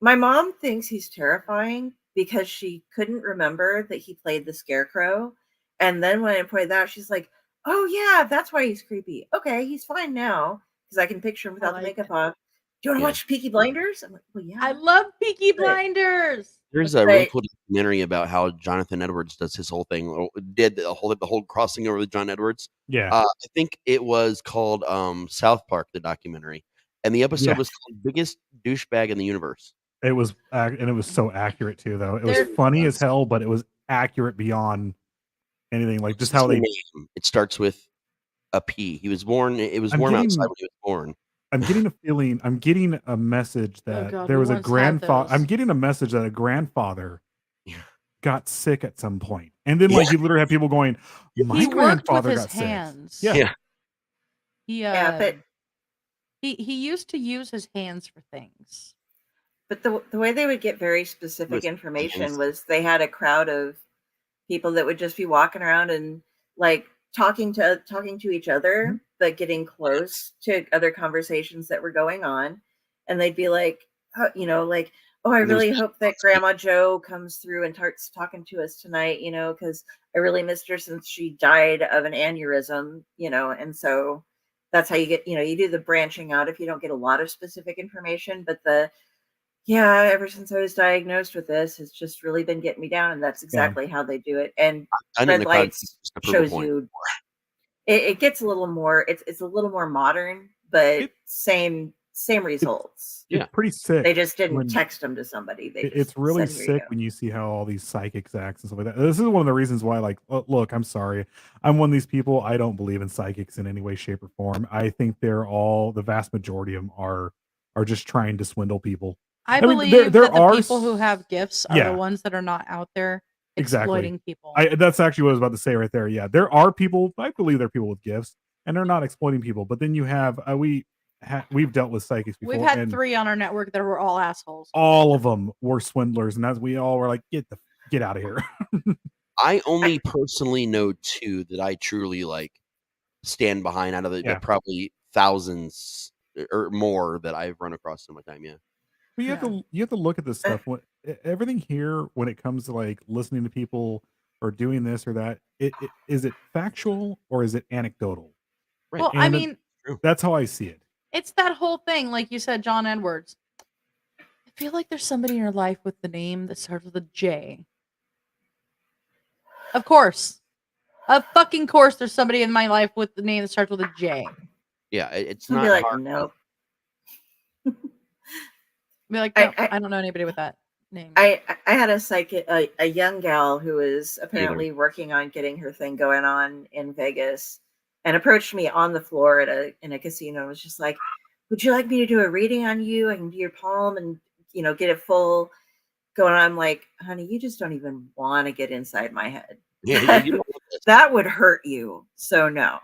My mom thinks he's terrifying because she couldn't remember that he played the Scarecrow. And then when I pointed that out, she's like, oh, yeah, that's why he's creepy. Okay, he's fine now because I can picture him without the makeup on. Do you want to watch Peaky Blinders? I'm like, well, yeah. I love Peaky Blinders. There's a really cool documentary about how Jonathan Edwards does his whole thing, or did the whole crossing over with John Edwards. Yeah. I think it was called South Park, the documentary. And the episode was called Biggest Douchebag in the Universe. It was, and it was so accurate too, though. It was funny as hell, but it was accurate beyond anything. Like just how they. It starts with a P. He was born. It was warm outside when he was born. I'm getting a feeling. I'm getting a message that there was a grandfather. I'm getting a message that a grandfather got sick at some point, and then like you literally have people going, "My grandfather got hands. sick." Yeah. But he used to use his hands for things. But the way they would get very specific information was they had a crowd of people that would just be walking around and like talking to each other, but getting close to other conversations that were going on. And they'd be like, you know, like, oh, I really hope that Grandma Joe comes through and starts talking to us tonight, you know, because I really missed her since she died of an aneurysm, you know. And so that's how you get, you know, you do the branching out if you don't get a lot of specific information, but ever since I was diagnosed with this, it's just really been getting me down, and that's exactly how they do it. And Red Lights shows you it gets a little more. It's a little more modern, but same results. It's pretty sick. They just didn't text them to somebody. It's really sick when you see how all these psychics acts and stuff like that. This is one of the reasons why, like, look, I'm sorry, I'm one of these people. I don't believe in psychics in any way, shape, or form. I think the vast majority of them are just trying to swindle people. I believe that the people who have gifts are the ones that are not out there exploiting people. That's actually what I was about to say right there. Yeah, there are people. I believe there are people with gifts, and they're not exploiting people. But then you have we've dealt with psychics before. We've had 3 on our network that were all assholes. All of them were swindlers, and we all were like, get out of here. I only personally know 2 that I truly like stand behind out of the probably thousands or more that I've run across in my time. Yeah. But you have to look at this stuff. Everything here, when it comes to like listening to people or doing this or that, is it factual or is it anecdotal? Right. Well, I mean, that's how I see it. It's that whole thing, like you said, John Edwards. I feel like there's somebody in your life with the name that starts with a J. Of course. Of fucking course, there's somebody in my life with the name that starts with a J. Yeah, it's not like, hard. No. Be like, no, I don't know anybody with that name. I had a psychic, a young gal who was apparently working on getting her thing going on in Vegas, and approached me on the floor in a casino and was just like, would you like me to do a reading on you? I can do your palm and, you know, get it full going on. I'm like, honey, you just don't even want to get inside my head. Yeah, that would hurt you. So no.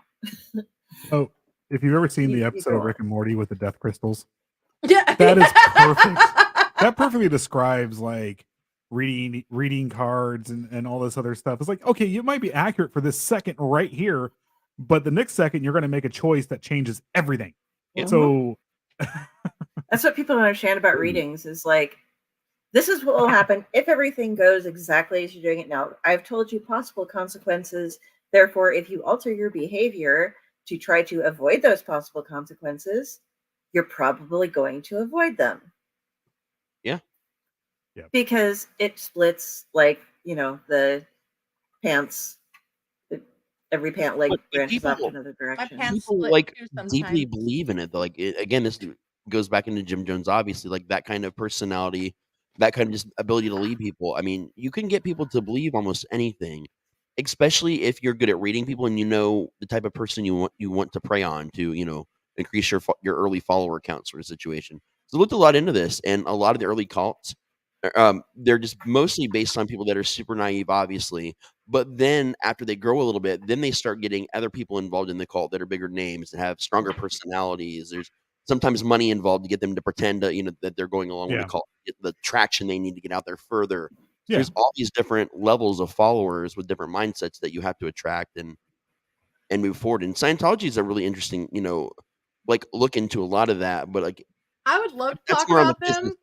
Oh, if you've ever seen the episode of Rick and Morty with the death crystals. Yeah, that is perfect. That perfectly describes like reading cards and all this other stuff. It's like, okay, you might be accurate for this second right here, but the next second you're going to make a choice that changes everything. Yeah. So that's what people don't understand about readings is like, this is what will happen if everything goes exactly as you're doing it now. I've told you possible consequences. Therefore, if you alter your behavior to try to avoid those possible consequences, you're probably going to avoid them. Yeah. Because it splits like, the pants. Every pant leg branches off to another direction. People like deeply believe in it. Though. Like again, this goes back into Jim Jones. Obviously, like that kind of personality, that kind of just ability to lead people. I mean, you can get people to believe almost anything, especially if you're good at reading people and you know the type of person you want to prey on to increase your early follower count sort of situation. So I looked a lot into this, and a lot of the early cults. They're just mostly based on people that are super naive, obviously. But then after they grow a little bit, then they start getting other people involved in the cult that are bigger names that have stronger personalities. There's sometimes money involved to get them to pretend that they're going along with the cult, get the traction they need to get out there further. So there's all these different levels of followers with different mindsets that you have to attract and move forward. And Scientology is a really interesting, like look into a lot of that. But like, I would love to talk about them,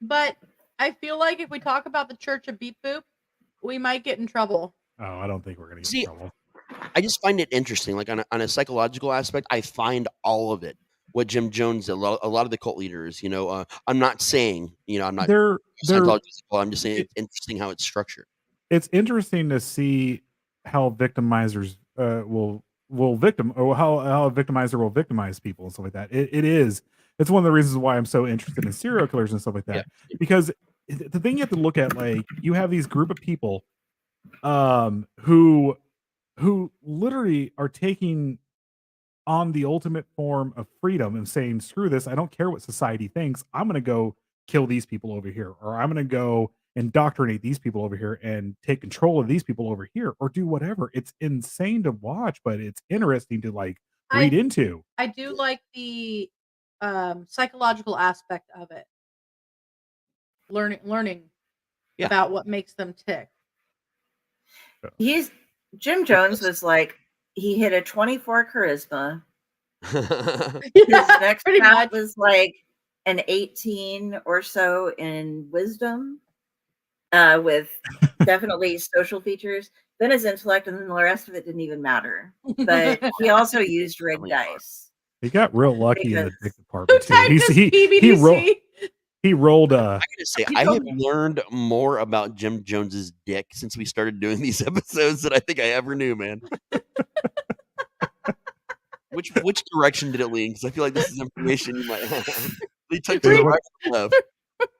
but I feel like if we talk about the Church of Beep Boop, we might get in trouble. Oh, I don't think we're going to get in trouble. I just find it interesting. Like on a psychological aspect, I find all of it. What Jim Jones, a lot of the cult leaders, I'm not saying, I'm not Scientology. I'm just saying it's interesting how it's structured. It's interesting to see how victimizers will victim, or how a victimizer will victimize people and stuff like that. It's one of the reasons why I'm so interested in serial killers and stuff like that. Because the thing you have to look at, like, you have these group of people who literally are taking on the ultimate form of freedom and saying, screw this, I don't care what society thinks, I'm gonna go kill these people over here, or I'm gonna go indoctrinate these people over here and take control of these people over here, or do whatever. It's insane to watch, but it's interesting to like read into. I do like the psychological aspect of it. Learning about what makes them tick. Jim Jones was like, he hit a 24 charisma. His next path was like an 18 or so in wisdom, with definitely social features. Then his intellect, and then the rest of it didn't even matter. But he also used rigged dice. He got real lucky in the dick department too. He rolled. I gotta say, I have learned more about Jim Jones's dick since we started doing these episodes than I think I ever knew, man. Which direction did it lean? Because I feel like this is information you might have. They took to right or left.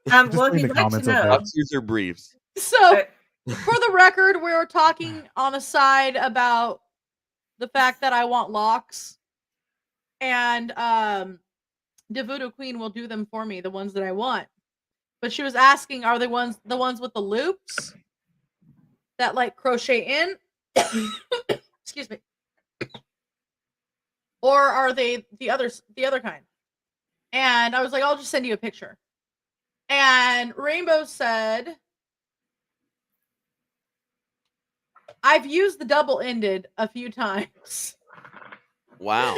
Well, if you'd like to know, user briefs. So, for the record, we were talking on a side about the fact that I want locks, and the Voodoo Queen will do them for me, the ones that I want. But she was asking, are the ones with the loops that like crochet in? Excuse me. Or are they the other kind? And I was like, I'll just send you a picture. And Rainbow said, I've used the double-ended a few times. Wow.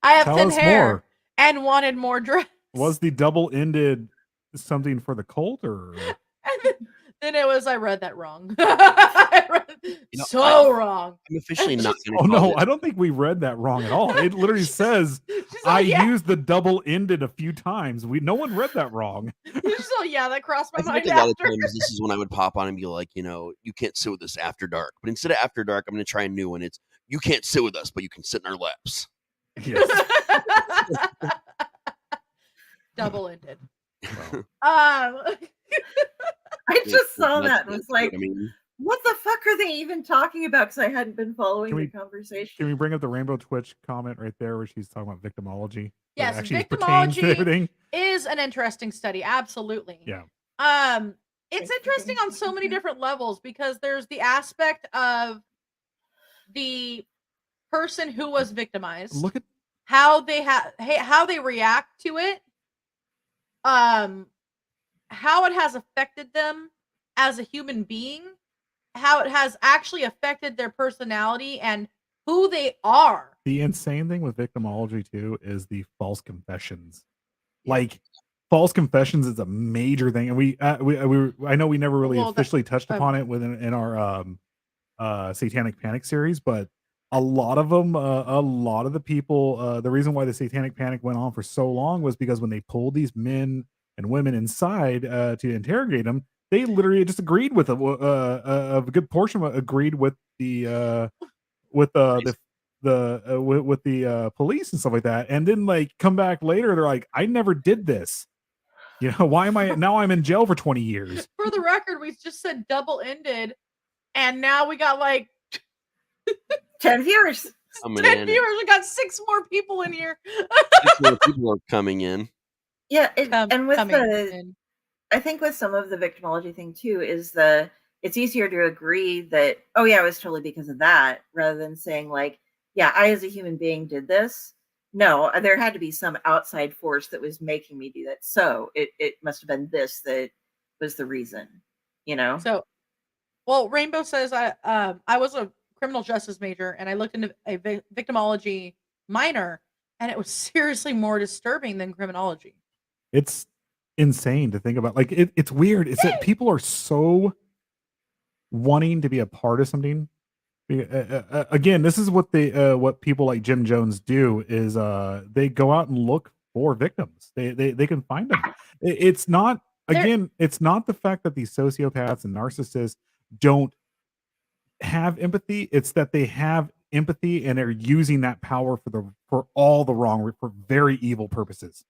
I have thin hair and wanted more dress. Was the double-ended something for the cult, or? Then it was, I read that wrong. Wrong. I'm officially not going to. Oh no, I don't think we read that wrong at all. It literally says, I used the double-ended a few times. No one read that wrong. So yeah, that crossed my mind. A lot of times this is when I would pop on and be like, you can't sit with us after dark. But instead of after dark, I'm going to try a new one. It's, you can't sit with us, but you can sit in our laps. Yes. Double-ended. I just saw that and was like, what the fuck are they even talking about? Because I hadn't been following the conversation. Can we bring up the Rainbow Twitch comment right there where she's talking about victimology? Yes, victimology is an interesting study. Absolutely. Yeah. It's interesting on so many different levels because there's the aspect of the person who was victimized. Look at how they react to it. how it has affected them as a human being, how it has actually affected their personality and who they are. The insane thing with victimology too is the false confessions. Yeah. Like false confessions is a major thing, and I know we never really Well, that officially touched upon it within in our Satanic Panic series, but a lot of them, a lot of the people, the reason why the Satanic Panic went on for so long was because when they pulled these men and women inside to interrogate them, they literally just agreed with a good portion of it agreed with the police and stuff like that, and then like come back later, they're like, I never did this. You know, why am I now? I'm in jail for 20 years. For the record, we just said double-ended, and now we got like 10 viewers. 10 viewers. We got 6 more people in here. 6 more people are coming in. Yeah, and with I think with some of the victimology thing too is it's easier to agree that, oh yeah, it was totally because of that, rather than saying like, yeah, I as a human being did this. No, there had to be some outside force that was making me do that. So it must have been this that was the reason, you know? So, well, Rainbow says I was a criminal justice major and I looked into a victimology minor, and it was seriously more disturbing than criminology. It's insane to think about. Like it's weird. It's that people are so wanting to be a part of something. Again, this is what what people like Jim Jones do is they go out and look for victims. They can find them. It's not it's not the fact that these sociopaths and narcissists don't have empathy. It's that they have empathy and they're using that power for all the wrong, for very evil purposes.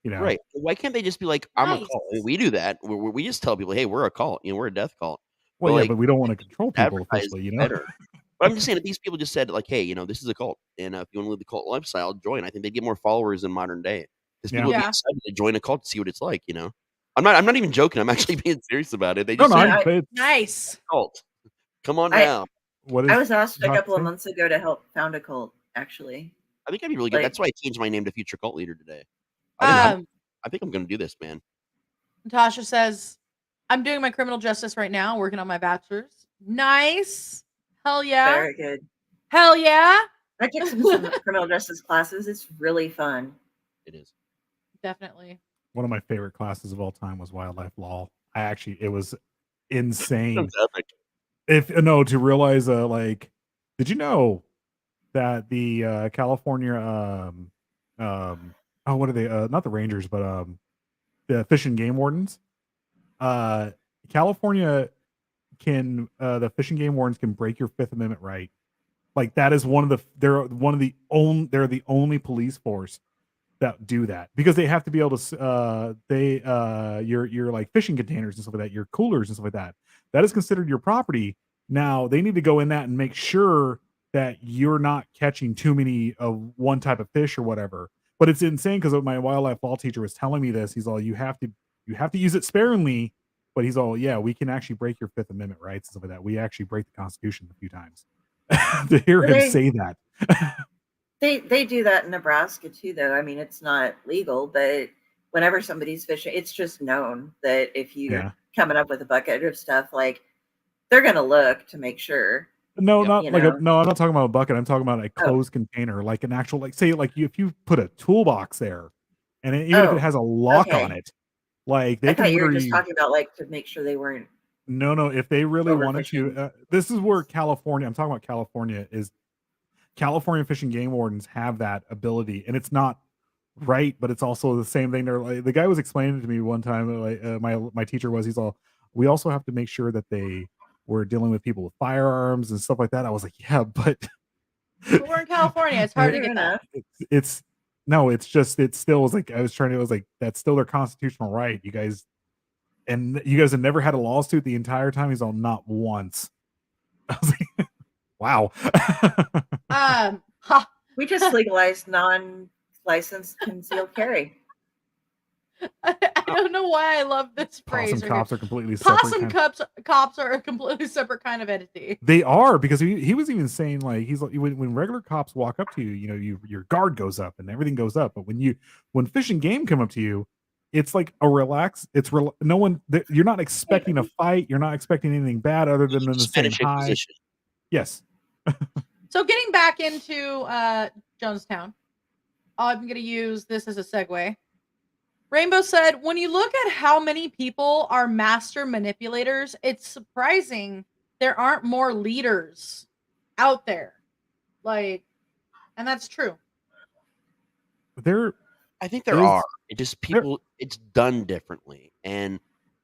You know, right? Why can't they just be like, I'm a cult? I mean, we do that. We just tell people, hey, we're a cult. You know, we're a death cult. Well, but, yeah, like, but we don't want to control people officially. You know, better. But I'm just saying that these people just said like, hey, you know, this is a cult, and if you want to live the cult lifestyle, join. I think they'd get more followers in modern day because people would be excited to join a cult to see what it's like. You know, I'm not even joking. I'm actually being serious about it. They just nice cult. Come on down. I was asked a couple of months ago to help found a cult. Actually, I think I'd be really good. That's why I changed my name to Future Cult Leader today. I think I'm going to do this, man. Natasha says, I'm doing my criminal justice right now, working on my bachelor's. Nice. Hell yeah. Very good. Hell yeah. I took some criminal justice classes. It's really fun. It is. Definitely. One of my favorite classes of all time was wildlife law. It was insane. To realize, like, did you know that the California, what are they? Not the Rangers, but the Fish and Game Wardens. California the Fish and Game Wardens can break your Fifth Amendment right. Like that is they're the only police force that do that because they have to be able to your like fishing containers and stuff like that, your coolers and stuff like that. That is considered your property. Now they need to go in that and make sure that you're not catching too many of one type of fish or whatever. But it's insane because my wildlife law teacher was telling me this. He's all, you have to use it sparingly, but he's all, yeah, we can actually break your Fifth Amendment rights and stuff like that. We actually break the Constitution a few times. To hear him say that. They do that in Nebraska too, though. I mean, it's not legal, but whenever somebody's fishing, it's just known that if you're coming up with a bucket of stuff, like they're gonna look to make sure. No, I'm not talking about a bucket. I'm talking about a closed container, like an actual, like say, like if you put a toolbox there, and even if it has a lock on it, like they I thought you were just talking about like to make sure they weren't. No, if they really wanted to, this is where California. I'm talking about California. Is California Fish and Game Wardens have that ability, and it's not right, but it's also the same thing. They're like, the guy was explaining to me one time. Like my teacher was, he's all, we also have to make sure that we're dealing with people with firearms and stuff like that. I was like, yeah, but we're in California. It's hard to get that. It's still was like, it was like, that's still their constitutional right. You guys have never had a lawsuit the entire time. He's all, not once. I was like, wow. We just legalized non-licensed concealed carry. I don't know why I love this phrase. Possum cops are completely separate. Cops are a completely separate kind of entity. They are, because he was even saying, like, he's like, when regular cops walk up to you, you know, your guard goes up and everything goes up, but when Fish and Game come up to you, it's like a relax. No one. You're not expecting a fight. You're not expecting anything bad other than them to saying Spanish hi. Inquisition. Yes. So getting back into Jonestown, I'm going to use this as a segue. Rainbow said, when you look at how many people are master manipulators, it's surprising there aren't more leaders out there. Like, and that's true. I think there are. It just people. It's done differently, and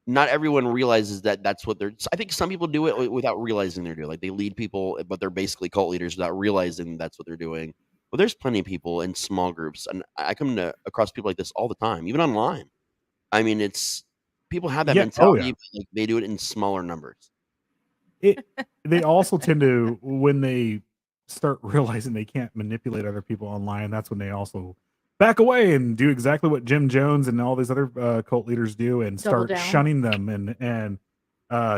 not everyone realizes that that's what they're. I think some people do it without realizing they're doing. Like they lead people, but they're basically cult leaders without realizing that's what they're doing. But there's plenty of people in small groups, and I come across people like this all the time, even online. I mean, it's people have that mentality, but like they do it in smaller numbers. They also tend to, when they start realizing they can't manipulate other people online, that's when they also back away and do exactly what Jim Jones and all these other cult leaders do, and start shunning them and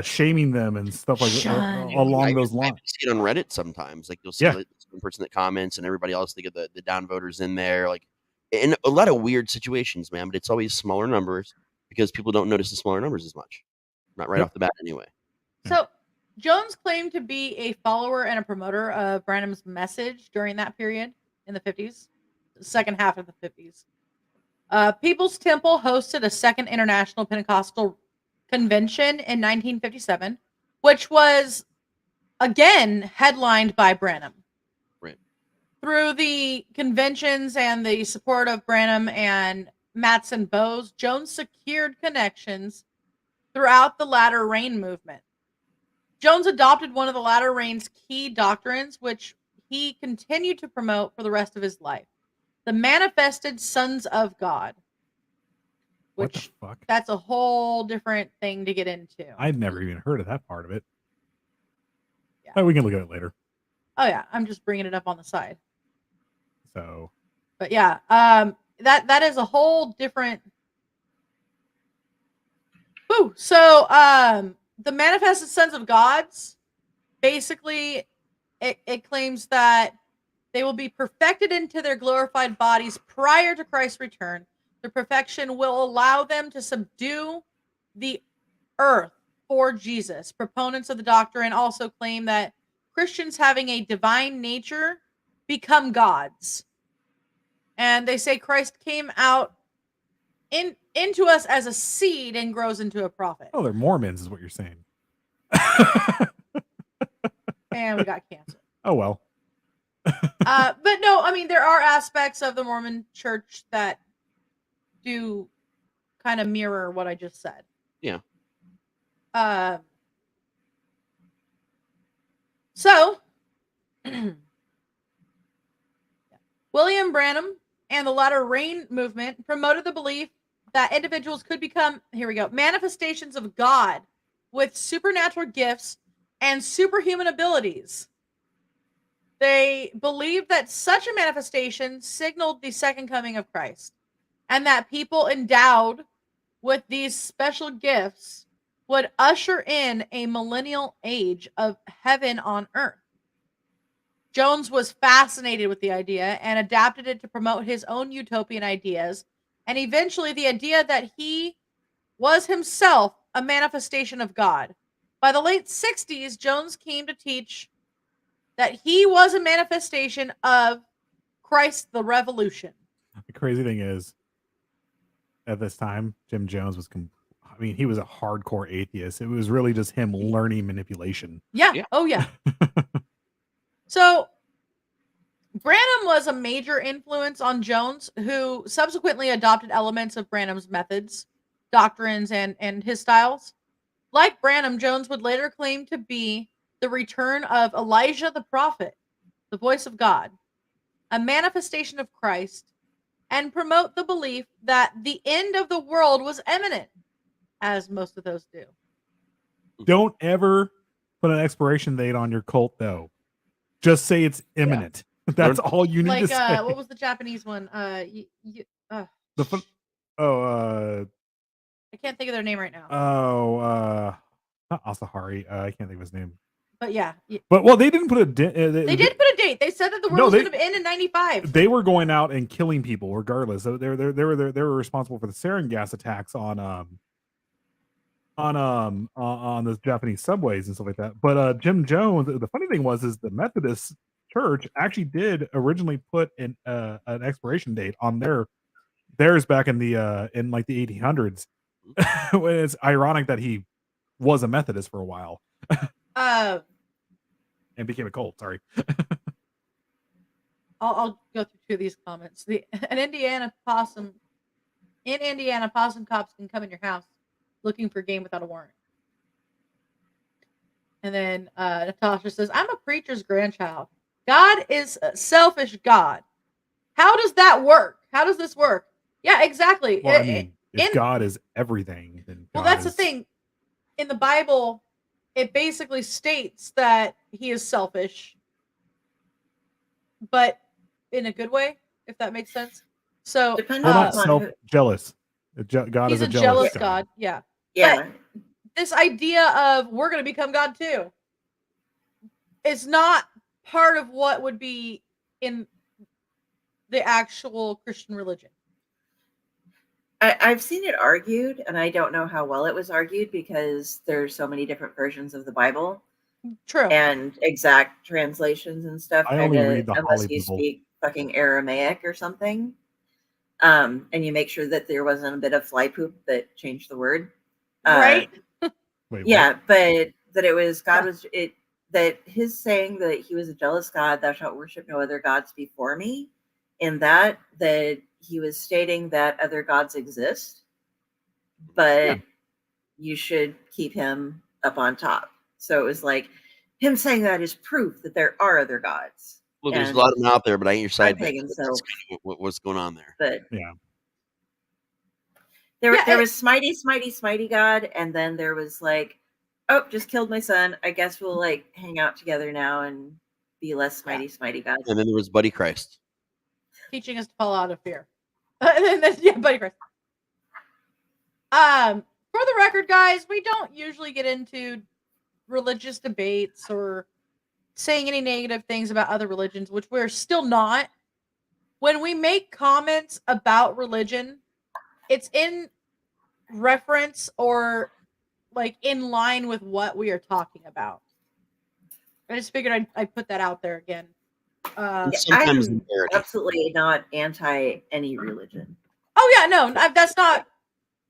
shaming them and stuff like along those lines. I see it on Reddit sometimes. Like you'll see the person that comments and everybody else. They get the downvoters in there, like in a lot of weird situations, man. But it's always smaller numbers because people don't notice the smaller numbers as much. Not right off the bat, anyway. So Jones claimed to be a follower and a promoter of Branham's message during that period in the 50s, the second half of the 50s. People's Temple hosted a second International Pentecostal Convention in 1957, which was, again, headlined by Branham. Right. Through the conventions and the support of Branham and Matson Bowes, Jones secured connections throughout the Latter Rain movement. Jones adopted one of the Latter Rain's key doctrines, which he continued to promote for the rest of his life: the manifested sons of God. What the fuck? That's a whole different thing to get into. I'd never even heard of that part of it. Yeah. But we can look at it later. Oh yeah, I'm just bringing it up on the side. So. But yeah, that is a whole different. Ooh, so the manifested sons of gods, basically, it claims that they will be perfected into their glorified bodies prior to Christ's return. Their perfection will allow them to subdue the earth for Jesus. Proponents of the doctrine also claim that Christians having a divine nature become gods. And they say Christ came out into us as a seed and grows into a prophet. Oh, they're Mormons is what you're saying. And we got canceled. Oh, well. But no, I mean, there are aspects of the Mormon church that do kind of mirror what I just said. Yeah. So, William Branham and the Latter Rain movement promoted the belief that individuals could become, here we go, manifestations of God with supernatural gifts and superhuman abilities. They believed that such a manifestation signaled the second coming of Christ, and that people endowed with these special gifts would usher in a millennial age of heaven on earth. Jones was fascinated with the idea and adapted it to promote his own utopian ideas, and eventually the idea that he was himself a manifestation of God. By the late 60s, Jones came to teach that he was a manifestation of Christ the Revolution. The crazy thing is, at this time, Jim Jones was, he was a hardcore atheist. It was really just him learning manipulation. Yeah. Oh, yeah. So, Branham was a major influence on Jones, who subsequently adopted elements of Branham's methods, doctrines, and his styles. Like Branham, Jones would later claim to be the return of Elijah the prophet, the voice of God, a manifestation of Christ, and promote the belief that the end of the world was imminent, as most of those do. Don't ever put an expiration date on your cult, though. Just say it's imminent. Yeah. That's all you need to say. What was the Japanese one? I can't think of their name right now. Not Asahari. I can't think of his name. But yeah. But well, they didn't put a date. They did put a date. They said that the world was going to end in 95. They were going out and killing people regardless. So they were responsible for the sarin gas attacks on the Japanese subways and stuff like that. But Jim Jones, the funny thing is the Methodist Church actually did originally put an expiration date on theirs back in the in like the 1800s. It's ironic that he was a Methodist for a while. And became a cult. Sorry. I'll go through two of these comments. In Indiana, possum cops can come in your house looking for game without a warrant. And then Natasha says, I'm a preacher's grandchild. God is a selfish God. How does that work? How does this work? Yeah, exactly. Well, I mean, if God is everything, then well, that's the thing. In the Bible, it basically states that he is selfish, but in a good way, if that makes sense. So, not jealous. God is a jealous God. Yeah. Yeah. But this idea of we're going to become God too is not part of what would be in the actual Christian religion. I've seen it argued, and I don't know how well it was argued because there's so many different versions of the Bible. True. And exact translations and stuff. I only read the unless Holly you Bible. speak fucking Aramaic or something. And you make sure that there wasn't a bit of fly poop that changed the word. Right. Wait, yeah, but that it was God was it that his saying that he was a jealous God, thou shalt worship no other gods before me, in that he was stating that other gods exist, but you should keep him up on top. So it was like him saying that is proof that there are other gods. Look, there's a lot of them out there, but I ain't your side. That's so kind of what's going on there. But yeah. There was Smitey God, and then there was like, oh, just killed my son. I guess we'll like hang out together now and be less Smitey God. And then there was Buddy Christ. Teaching us to fall out of fear. And then, Buddy Christ. For the record, guys, we don't usually get into religious debates or saying any negative things about other religions, which we're still not. When we make comments about religion, it's in reference or like in line with what we are talking about. I just figured I'd put that out there again. I'm absolutely not anti any religion. Oh yeah, no, that's not.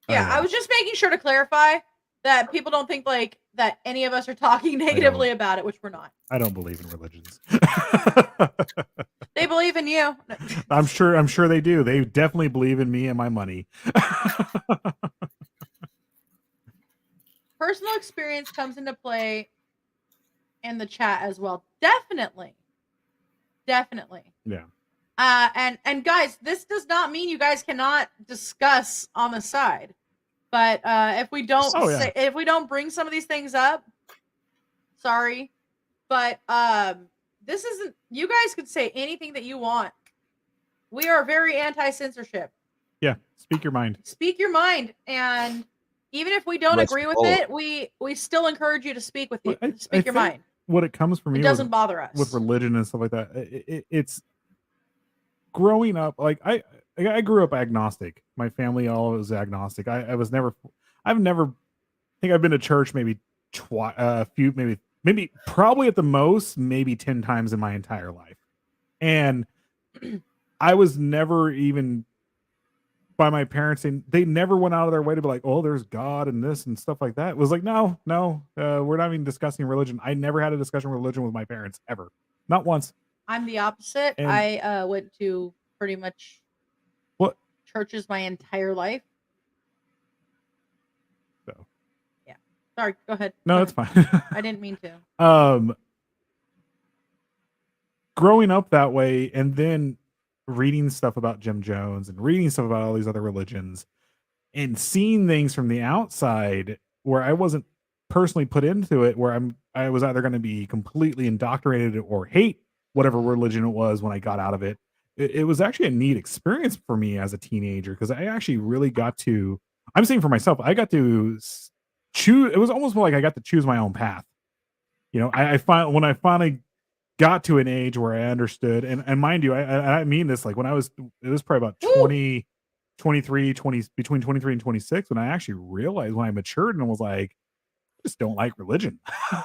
Yeah, I was just making sure to clarify that people don't think like that any of us are talking negatively about it, which we're not. I don't believe in religions. They believe in you. I'm sure they do. They definitely believe in me and my money. Personal experience comes into play in the chat as well. Definitely. Yeah. And guys, this does not mean you guys cannot discuss on the side. But if we don't if we don't bring some of these things up, sorry. But this isn't, you guys could say anything that you want. We are very anti-censorship. Yeah, speak your mind. Speak your mind, and even if we don't agree with it, we still encourage you to speak with you. Speak your mind. What it comes from me, it doesn't bother us with religion and stuff like that. It's growing up. Like I grew up agnostic. My family all was agnostic. I've never think I've been to church maybe maybe probably at the most maybe 10 times in my entire life, and I was never even by my parents, and they never went out of their way to be like, oh, there's God and this and stuff like that. It was like, no, we're not even discussing religion. I never had a discussion of religion with my parents ever, not once. I'm the opposite. And I went to pretty much churches my entire life. So yeah, sorry, go ahead. No, it's fine. I didn't mean to. Growing up that way, and then reading stuff about Jim Jones and reading stuff about all these other religions and seeing things from the outside where I wasn't personally put into it, where I was either going to be completely indoctrinated or hate whatever religion it was when I got out of it. It was actually a neat experience for me as a teenager, because I actually really got to, I'm saying for myself, I got to choose. It was almost more like I got to choose my own path. You know, when I finally got to an age where I understood, and mind you, I mean this, like, when it was probably about Woo! 20 between 23 and 26 when I actually realized, when I matured and was like, "I just don't like religion."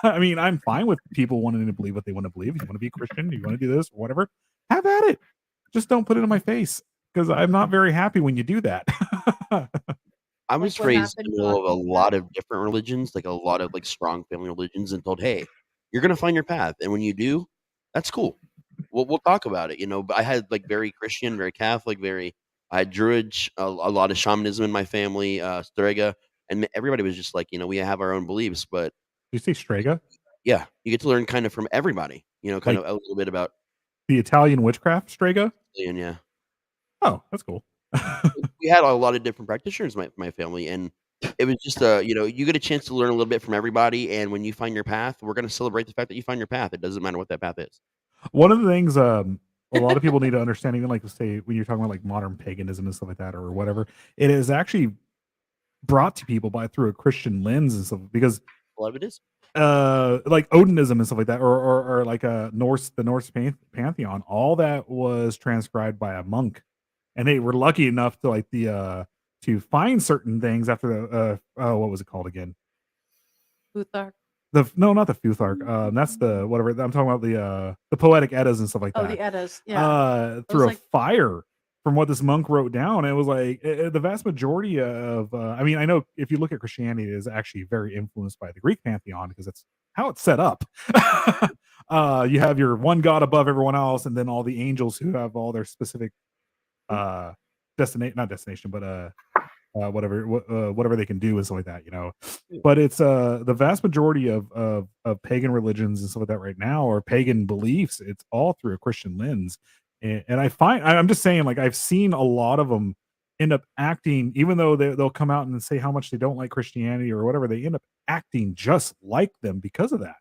I mean, I'm fine with people wanting to believe what they wanna believe. You wanna be a Christian, you wanna do this or whatever, have at it. Just don't put it in my face, because 'cause I'm not very happy when you do that. I Like was what raised in happened the to our middle of a president? lot of different religions, like a lot of like strong family religions, and told, "Hey, you're gonna find your path, and when you do, that's cool. We'll talk about it." You know, but I had like very Christian, very Catholic, very I had Druid, a lot of shamanism in my family, Strega, and everybody was just like, you know, we have our own beliefs, but You say Strega? yeah, you get to learn kind of from everybody. You know, kind Like of a little bit about the Italian witchcraft Strega? and yeah. Oh, that's cool. We had a lot of different practitioners in my family, and it was just, you know, you get a chance to learn a little bit from everybody, and when you find your path, we're gonna celebrate the fact that you find your path. It doesn't matter what that path is. One of the things, a lot of people need to understand, even like say when you're talking about like modern paganism and stuff like that or whatever, it is actually brought to people by through a Christian lens and stuff, because A lot of it is. like Odinism and stuff like that, or like the Norse pantheon, all that was transcribed by a monk, and they were lucky enough to like to find certain things after the what was it called again? Futhark. No, not the Futhark. That's the whatever. I'm talking about the Poetic Eddas and stuff like Oh, the that. Eddas. Yeah. I was Through a like, fire from what this monk wrote down. It was like the vast majority of. I mean, I know if you look at Christianity, it is actually very influenced by the Greek pantheon because that's how it's set up. You have your one god above everyone else, and then all the angels who have all their specific uh not destination, but whatever they can do and stuff like that, you know. But it's the vast majority of pagan religions and stuff like that right now, or pagan beliefs, it's all through a Christian lens. And I'm just saying, like, I've seen a lot of them end up acting, even though they'll come out and say how much they don't like Christianity or whatever, they end up acting just like them because of that.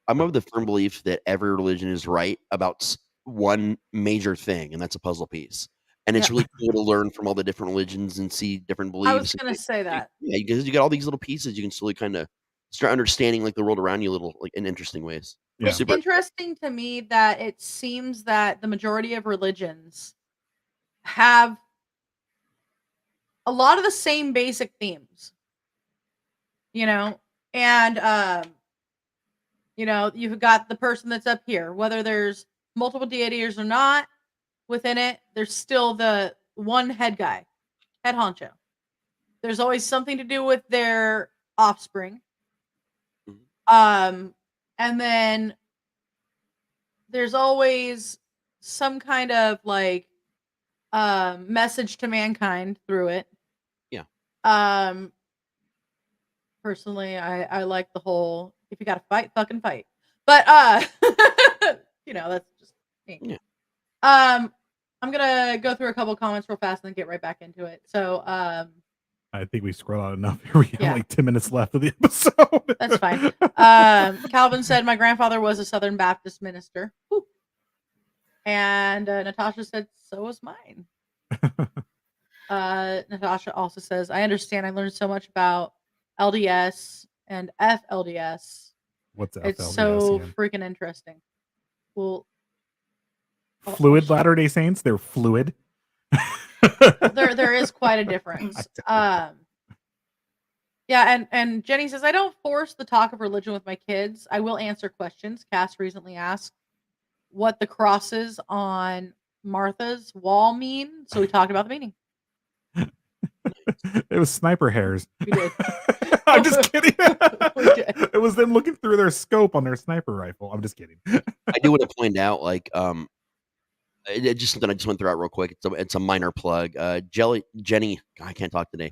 I'm of the firm belief that every religion is right about one major thing, and that's a puzzle piece. And yeah, it's really cool to learn from all the different religions and see different I was beliefs. gonna say that. Yeah, because you got all these little pieces, you can slowly kind of start understanding like the world around you a little, like in interesting ways. Yeah. It's Super. interesting to me that it seems that the majority of religions have a lot of the same basic themes, you know? And you've got the person that's up here, whether there's multiple deities or not within it, there's still the one head guy, head honcho. There's always something to do with their offspring. Mhm. And then there's always some kind of like message to mankind through it. Yeah. Um Personally, I like the whole if you gotta fight, fucking fight. But that's just me. Yeah. I'm gonna go through a couple comments real fast and then get right back into it. So I think we scroll out enough here. We have yeah, like 10 minutes left of the episode. that's fine. Calvin said my grandfather was a Southern Baptist minister. Whew. And Natasha said so was mine. Natasha also says, I understand. I learned so much about LDS and FLDS. What's It's FLDS so again? freaking interesting. Well, Fluid Latter-day Saints, they're fluid. there is quite a difference. Yeah, and Jenny says, I don't force the talk of religion with my kids. I will answer questions. Cass recently asked what the crosses on Martha's wall mean. So we talked about the meaning. It was sniper hairs. We did. I'm just kidding. We did. It was them looking through their scope on their sniper rifle. I'm just kidding. I do want to point out, like, it just something I just want to throw out real quick. It's a minor plug. Jenny, I can't talk today.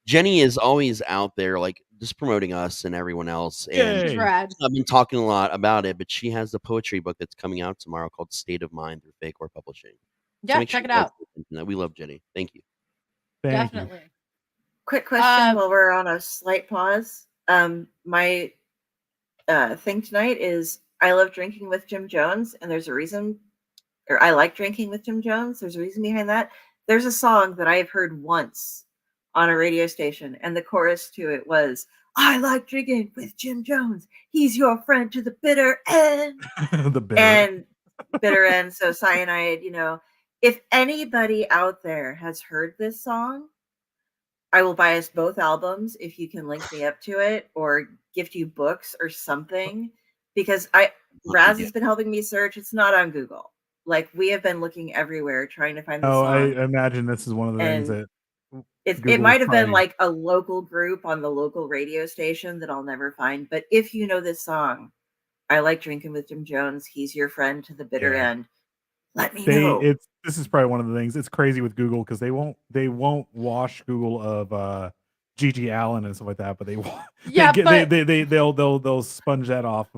Jenny is always out there, like just promoting us and everyone else. And She's rad. I've been talking a lot about it, but she has a poetry book that's coming out tomorrow called State of Mind through Fake Or Publishing. Yeah, check it out. We love Jenny. Thank you. Definitely. Quick question while we're on a slight pause. My thing tonight is I love drinking with Jim Jones, and there's a reason, or I like drinking with Jim Jones. There's a reason behind that. There's a song that I have heard once on a radio station, and the chorus to it was, I like drinking with Jim Jones. He's your friend to the bitter end. The bitter and bitter end. So cyanide, if anybody out there has heard this song, I will buy us both albums if you can link me up to it or gift you books or something. Because Raz has been helping me search. It's not on Google. Like, we have been looking everywhere trying to find the song. I imagine this is one of the things that it might have been like a local group on the local radio station that I'll never find. But if you know this song, I like drinking with Jim Jones. He's your friend to the bitter end. Let me know. This is probably one of the things. It's crazy with Google because they won't wash Google of Gigi Allen and stuff like that, but they won't. Yeah, they'll sponge that off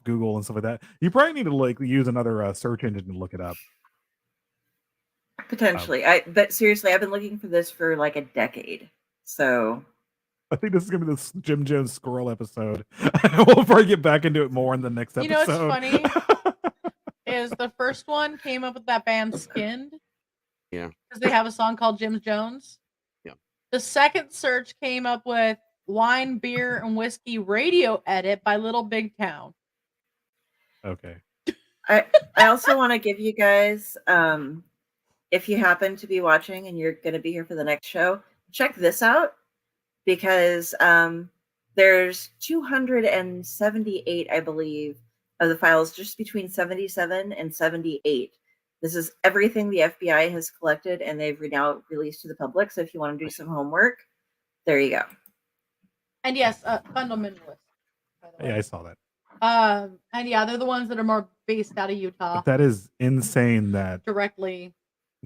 Google and stuff like that. You probably need to like use another search engine to look it up. Potentially, but seriously, I've been looking for this for like a decade. So I think this is gonna be the Jim Jones squirrel episode. We'll probably get back into it more in the next episode. You know what's funny? Is the first one came up with that band Skinned. Yeah. Because they have a song called Jim Jones. Yeah. The second search came up with Wine, Beer, and Whiskey Radio Edit by Little Big Town. Okay. I also want to give you guys, if you happen to be watching and you're going to be here for the next show, check this out because there's 278, I believe, of the files just between 77 and 78. This is everything the FBI has collected and they've now released to the public. So if you want to do some homework, there you go. And yes, fundamentalist. Yeah, I saw that. And yeah, they're the ones that are more based out of Utah. But that is insane that directly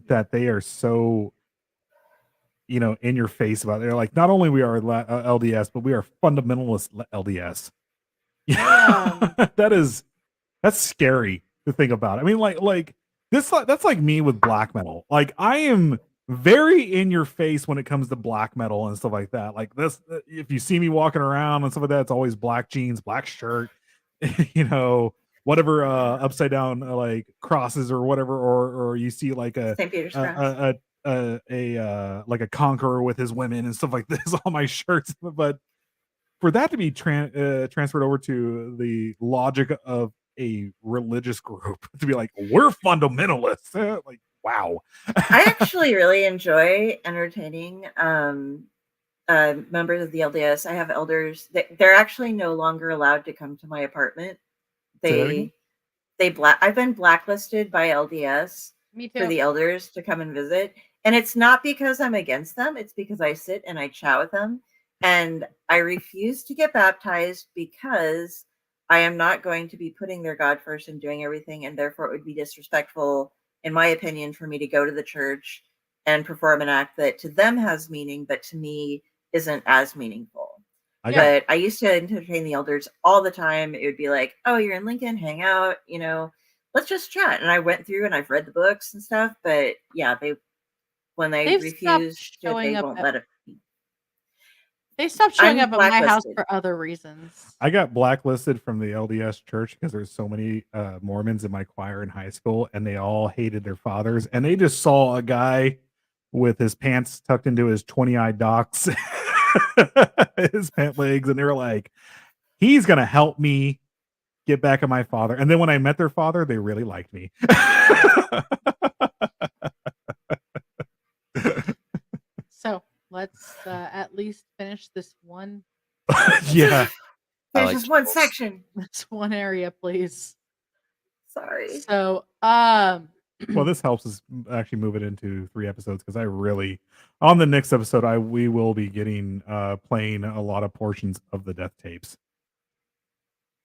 that they are so in your face about it. They're like, not only we are LDS, but we are fundamentalist LDS. Yeah. That's scary to think about. I mean, like this, that's like me with black metal. Like, I am very in your face when it comes to black metal and stuff like that. Like this, if you see me walking around and stuff like that, it's always black jeans, black shirt, whatever, upside down, like crosses or whatever, or you see like a St. Peter's cross. Like a conqueror with his women and stuff like this on my shirts. But for that to be transferred over to the logic of a religious group, to be like, we're fundamentalists, like, wow. I actually really enjoy entertaining members of the LDS. I have elders that they're actually no longer allowed to come to my apartment. I've been blacklisted by LDS for the elders to come and visit. And it's not because I'm against them. It's because I sit and I chat with them. And I refuse to get baptized because I am not going to be putting their God first and doing everything. And therefore it would be disrespectful, in my opinion, for me to go to the church and perform an act that to them has meaning, but to me isn't as meaningful. But I used to entertain the elders all the time. It would be like, oh, you're in Lincoln, hang out, let's just chat. And I went through and I've read the books and stuff. But yeah, when they refuse, they won't let it. They stopped showing up at my house for other reasons. I got blacklisted from the LDS church because there's so many Mormons in my choir in high school, and they all hated their fathers, and they just saw a guy with his pants tucked into his 20-eyed docks, his pant legs, and they were like, he's gonna help me get back at my father. And then when I met their father, they really liked me. So let's at least finish this one. Yeah. There's just one section. This one area, please. Sorry. So, well, this helps us actually move it into 3 episodes because on the next episode, we will be getting playing a lot of portions of the death tapes.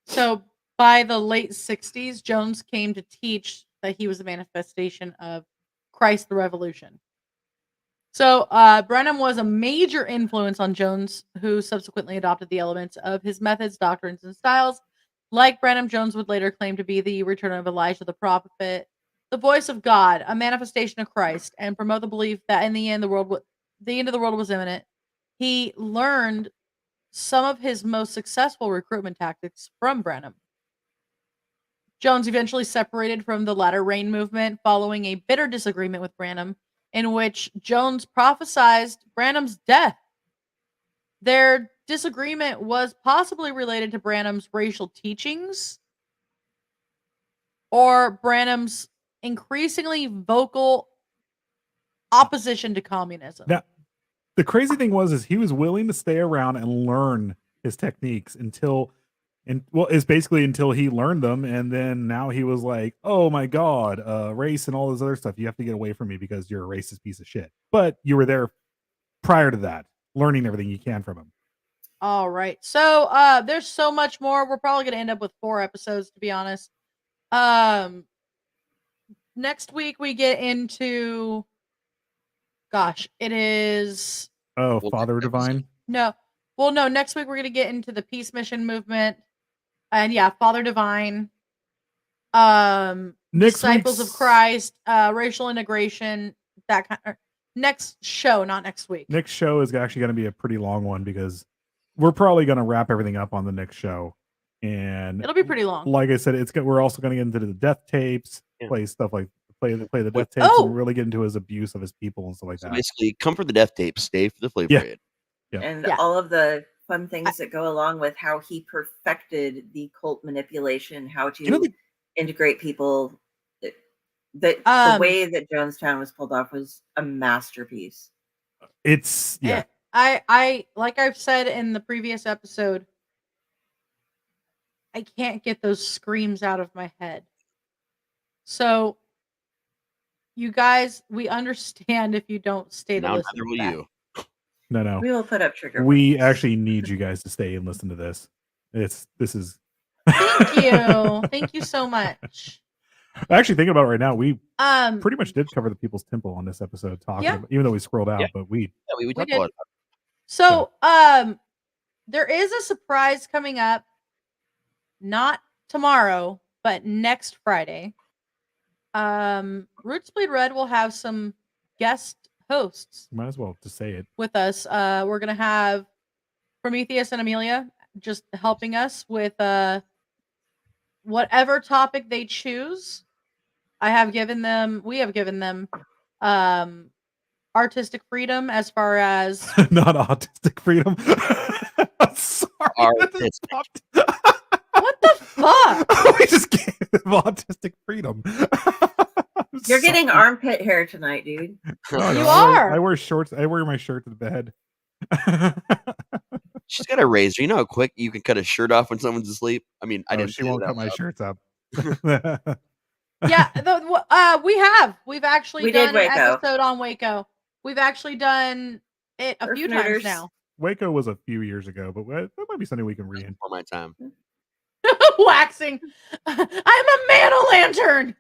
So by the late 60s, Jones came to teach that he was a manifestation of Christ the Revolution. So Brenham was a major influence on Jones, who subsequently adopted the elements of his methods, doctrines, and styles. Like Brenham, Jones would later claim to be the return of Elijah the prophet, the voice of God, a manifestation of Christ, and promote the belief that in the end the end of the world was imminent. He learned some of his most successful recruitment tactics from Brenham. Jones eventually separated from the Latter Rain movement following a bitter disagreement with Branham, in which Jones prophesied Branham's death. Their disagreement was possibly related to Branham's racial teachings or Branham's increasingly vocal opposition to communism. Now, the crazy thing is he was willing to stay around and learn his techniques until he learned them, and then now he was like, oh my god, race and all this other stuff, you have to get away from me because you're a racist piece of shit. But you were there prior to that, learning everything you can from him. All right. So there's so much more. We're probably gonna end up with 4 episodes, to be honest. Next week we get into it is Father Divine. No. Next week we're gonna get into the Peace Mission movement. And Father Divine. Disciples of Christ, racial integration, that kind of next show, not next week. Next show is actually going to be a pretty long one because we're probably going to wrap everything up on the next show, and it'll be pretty long. Like I said, we're also going to get into the death tapes, play stuff like play the death tapes, and really get into his abuse of his people and stuff like that. Basically, come for the death tapes, stay for the flavor parade. And all of the fun things that go along with how he perfected the cult manipulation, how to integrate people. The way that Jonestown was pulled off was a masterpiece. It's I like I've said in the previous episode, I can't get those screams out of my head. So you guys, we understand if you don't stay to listen to that. No. We will put up trigger. We actually need you guys to stay and listen to this. This is. Thank you so much. Actually, thinking about it right now, we pretty much did cover the People's Temple on this episode, about, even though we scrolled out, but we talked about it. So, there is a surprise coming up, not tomorrow, but next Friday. Roots Bleed Red will have some guest hosts. Might as well just say it with us. We're gonna have Prometheus and Amelia just helping us with whatever topic they choose. We have given them artistic freedom as far as not autistic freedom. Sorry. What the fuck? We just gave them autistic freedom. You're getting armpit hair tonight, dude. You are. I wear shorts. I wear my shirt to the bed. She's got a razor. You know how quick you can cut a shirt off when someone's asleep? I mean, she won't cut my shirts up. We've actually done an episode on Waco. We've actually done it a few times now. Waco was a few years ago, but that might be something we can read for my time. Waxing. I'm a man-o-lantern.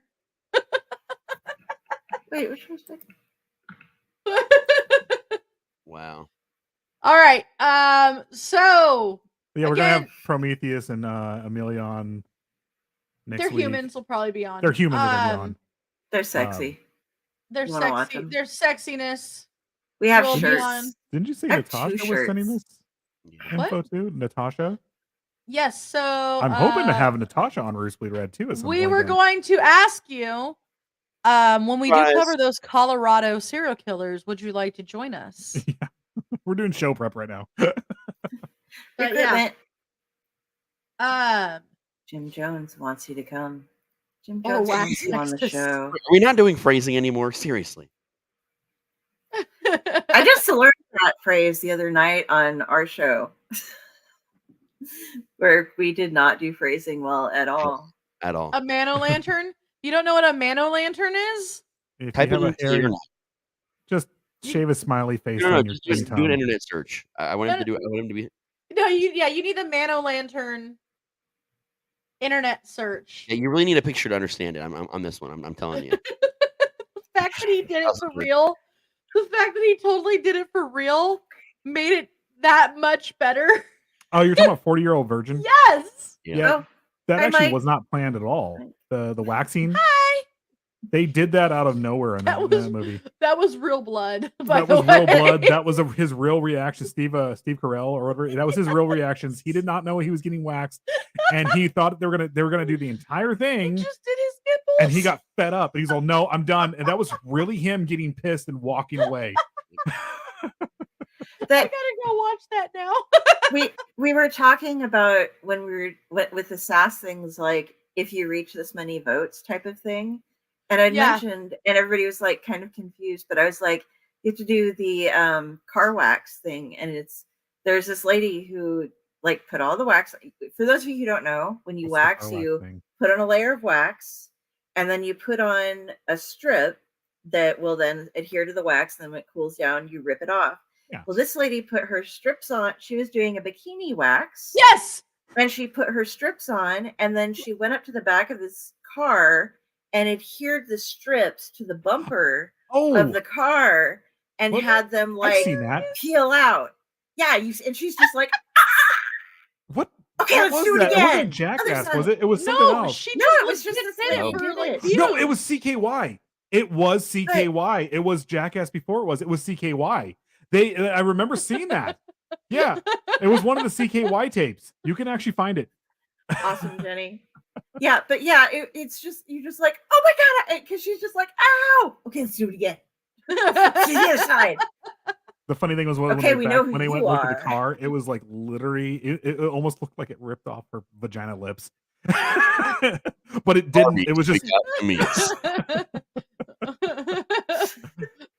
Wait, which one's Wow. All right. So we're gonna have Prometheus and Amelia on next week. Their humans will probably be on. Their humans are gonna be on. They're sexy. They're sexy. Their sexiness. We have shirts. Didn't you say Natasha was sending this info too? Natasha? Yes. So I'm hoping to have Natasha on Roots Bleed Red too. We were going to ask you. When we do cover those Colorado serial killers, would you like to join us? Yeah. We're doing show prep right now. Jim Jones wants you to come. Jim Jones wants you on the show. Are we not doing phrasing anymore? Seriously. I just learned that phrase the other night on our show. Where we did not do phrasing well at all. At all. A man-o-lantern? You don't know what a man-o-lantern is? Type it into the internet. Just shave a smiley face on your just do an internet search. I want him to do it. I want him to be. No, you need the man-o-lantern internet search. Yeah, you really need a picture to understand it. I'm on this one. I'm telling you. The fact that he did it for real, the fact that he totally did it for real, made it that much better. Oh, you're talking about 40-Year-Old Virgin? Yes. Yeah. That actually was not planned at all. The waxing. Hi. They did that out of nowhere in that movie. That was real blood. That was real blood. That was his real reaction. Steve Carell or whatever. That was his real reactions. He did not know he was getting waxed, and he thought they were gonna do the entire thing. He just did his nipples, and he got fed up. And he's all, "No, I'm done." And that was really him getting pissed and walking away. That gotta go watch that now. we were talking about when we were with the SAS things, like if you reach this many votes type of thing. And I mentioned, and everybody was like kind of confused, but I was like, you have to do the car wax thing, and there's this lady who like put all the wax. For those of you who don't know, when you wax, you put on a layer of wax, and then you put on a strip that will then adhere to the wax. Then when it cools down, you rip it off. Yeah. Well, this lady put her strips on. She was doing a bikini wax. Yes. And she put her strips on, and then she went up to the back of this car and adhered the strips to the bumper of the car and had them like peel out. Yeah, and she's just like, what? Okay, let's do it again. It wasn't Jackass, was it? It was something else. It was just this thing. No, it was CKY. It was CKY. It was Jackass before it was. It was CKY. I remember seeing that. Yeah, it was one of the CKY tapes. You can actually find it. Awesome, Jenny. Yeah, but yeah, it's just you're just like, oh my god, because she's just like, ow. Okay, let's do it again. To the other side. The funny thing was when they went to look at the car, it was like literally, it almost looked like it ripped off her vagina lips. But it didn't. It was just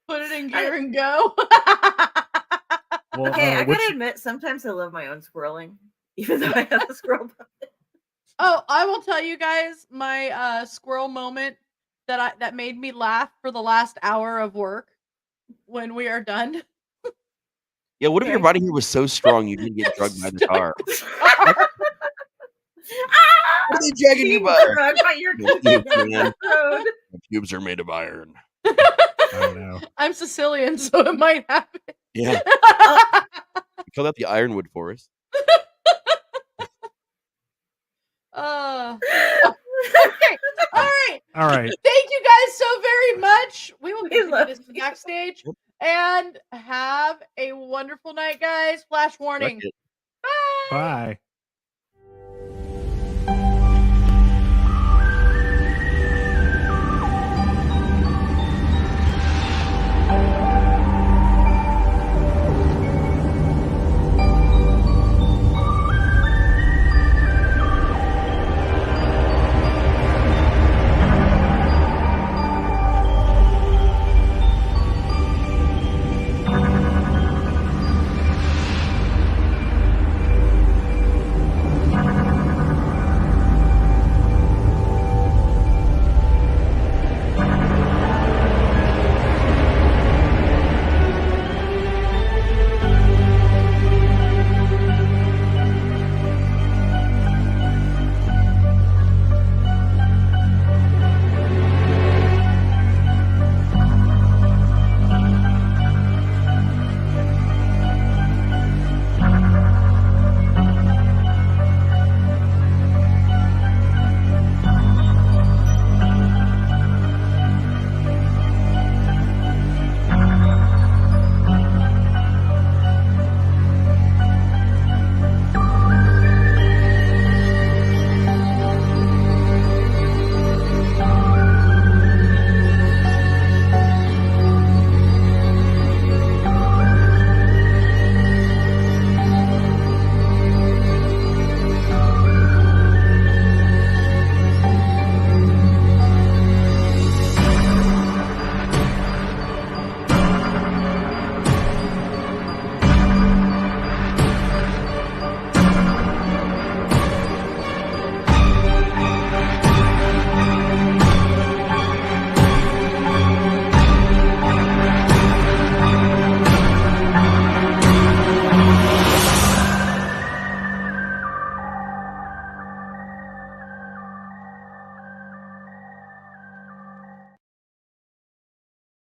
put it in gear and go. Well, okay, I gotta admit, sometimes I love my own squirreling, even though I have a squirrel puppet. Oh, I will tell you guys my squirrel moment that made me laugh for the last hour of work when we are done. Yeah, what if your body here was so strong you didn't get drugged by the car? What are they dragging you by? My pubes are made of iron. I don't know. I'm Sicilian, so it might happen. Yeah. We call that the Ironwood Forest. Okay. All right. Thank you guys so very much. We will continue this backstage. And have a wonderful night, guys. Flash warning. Bye.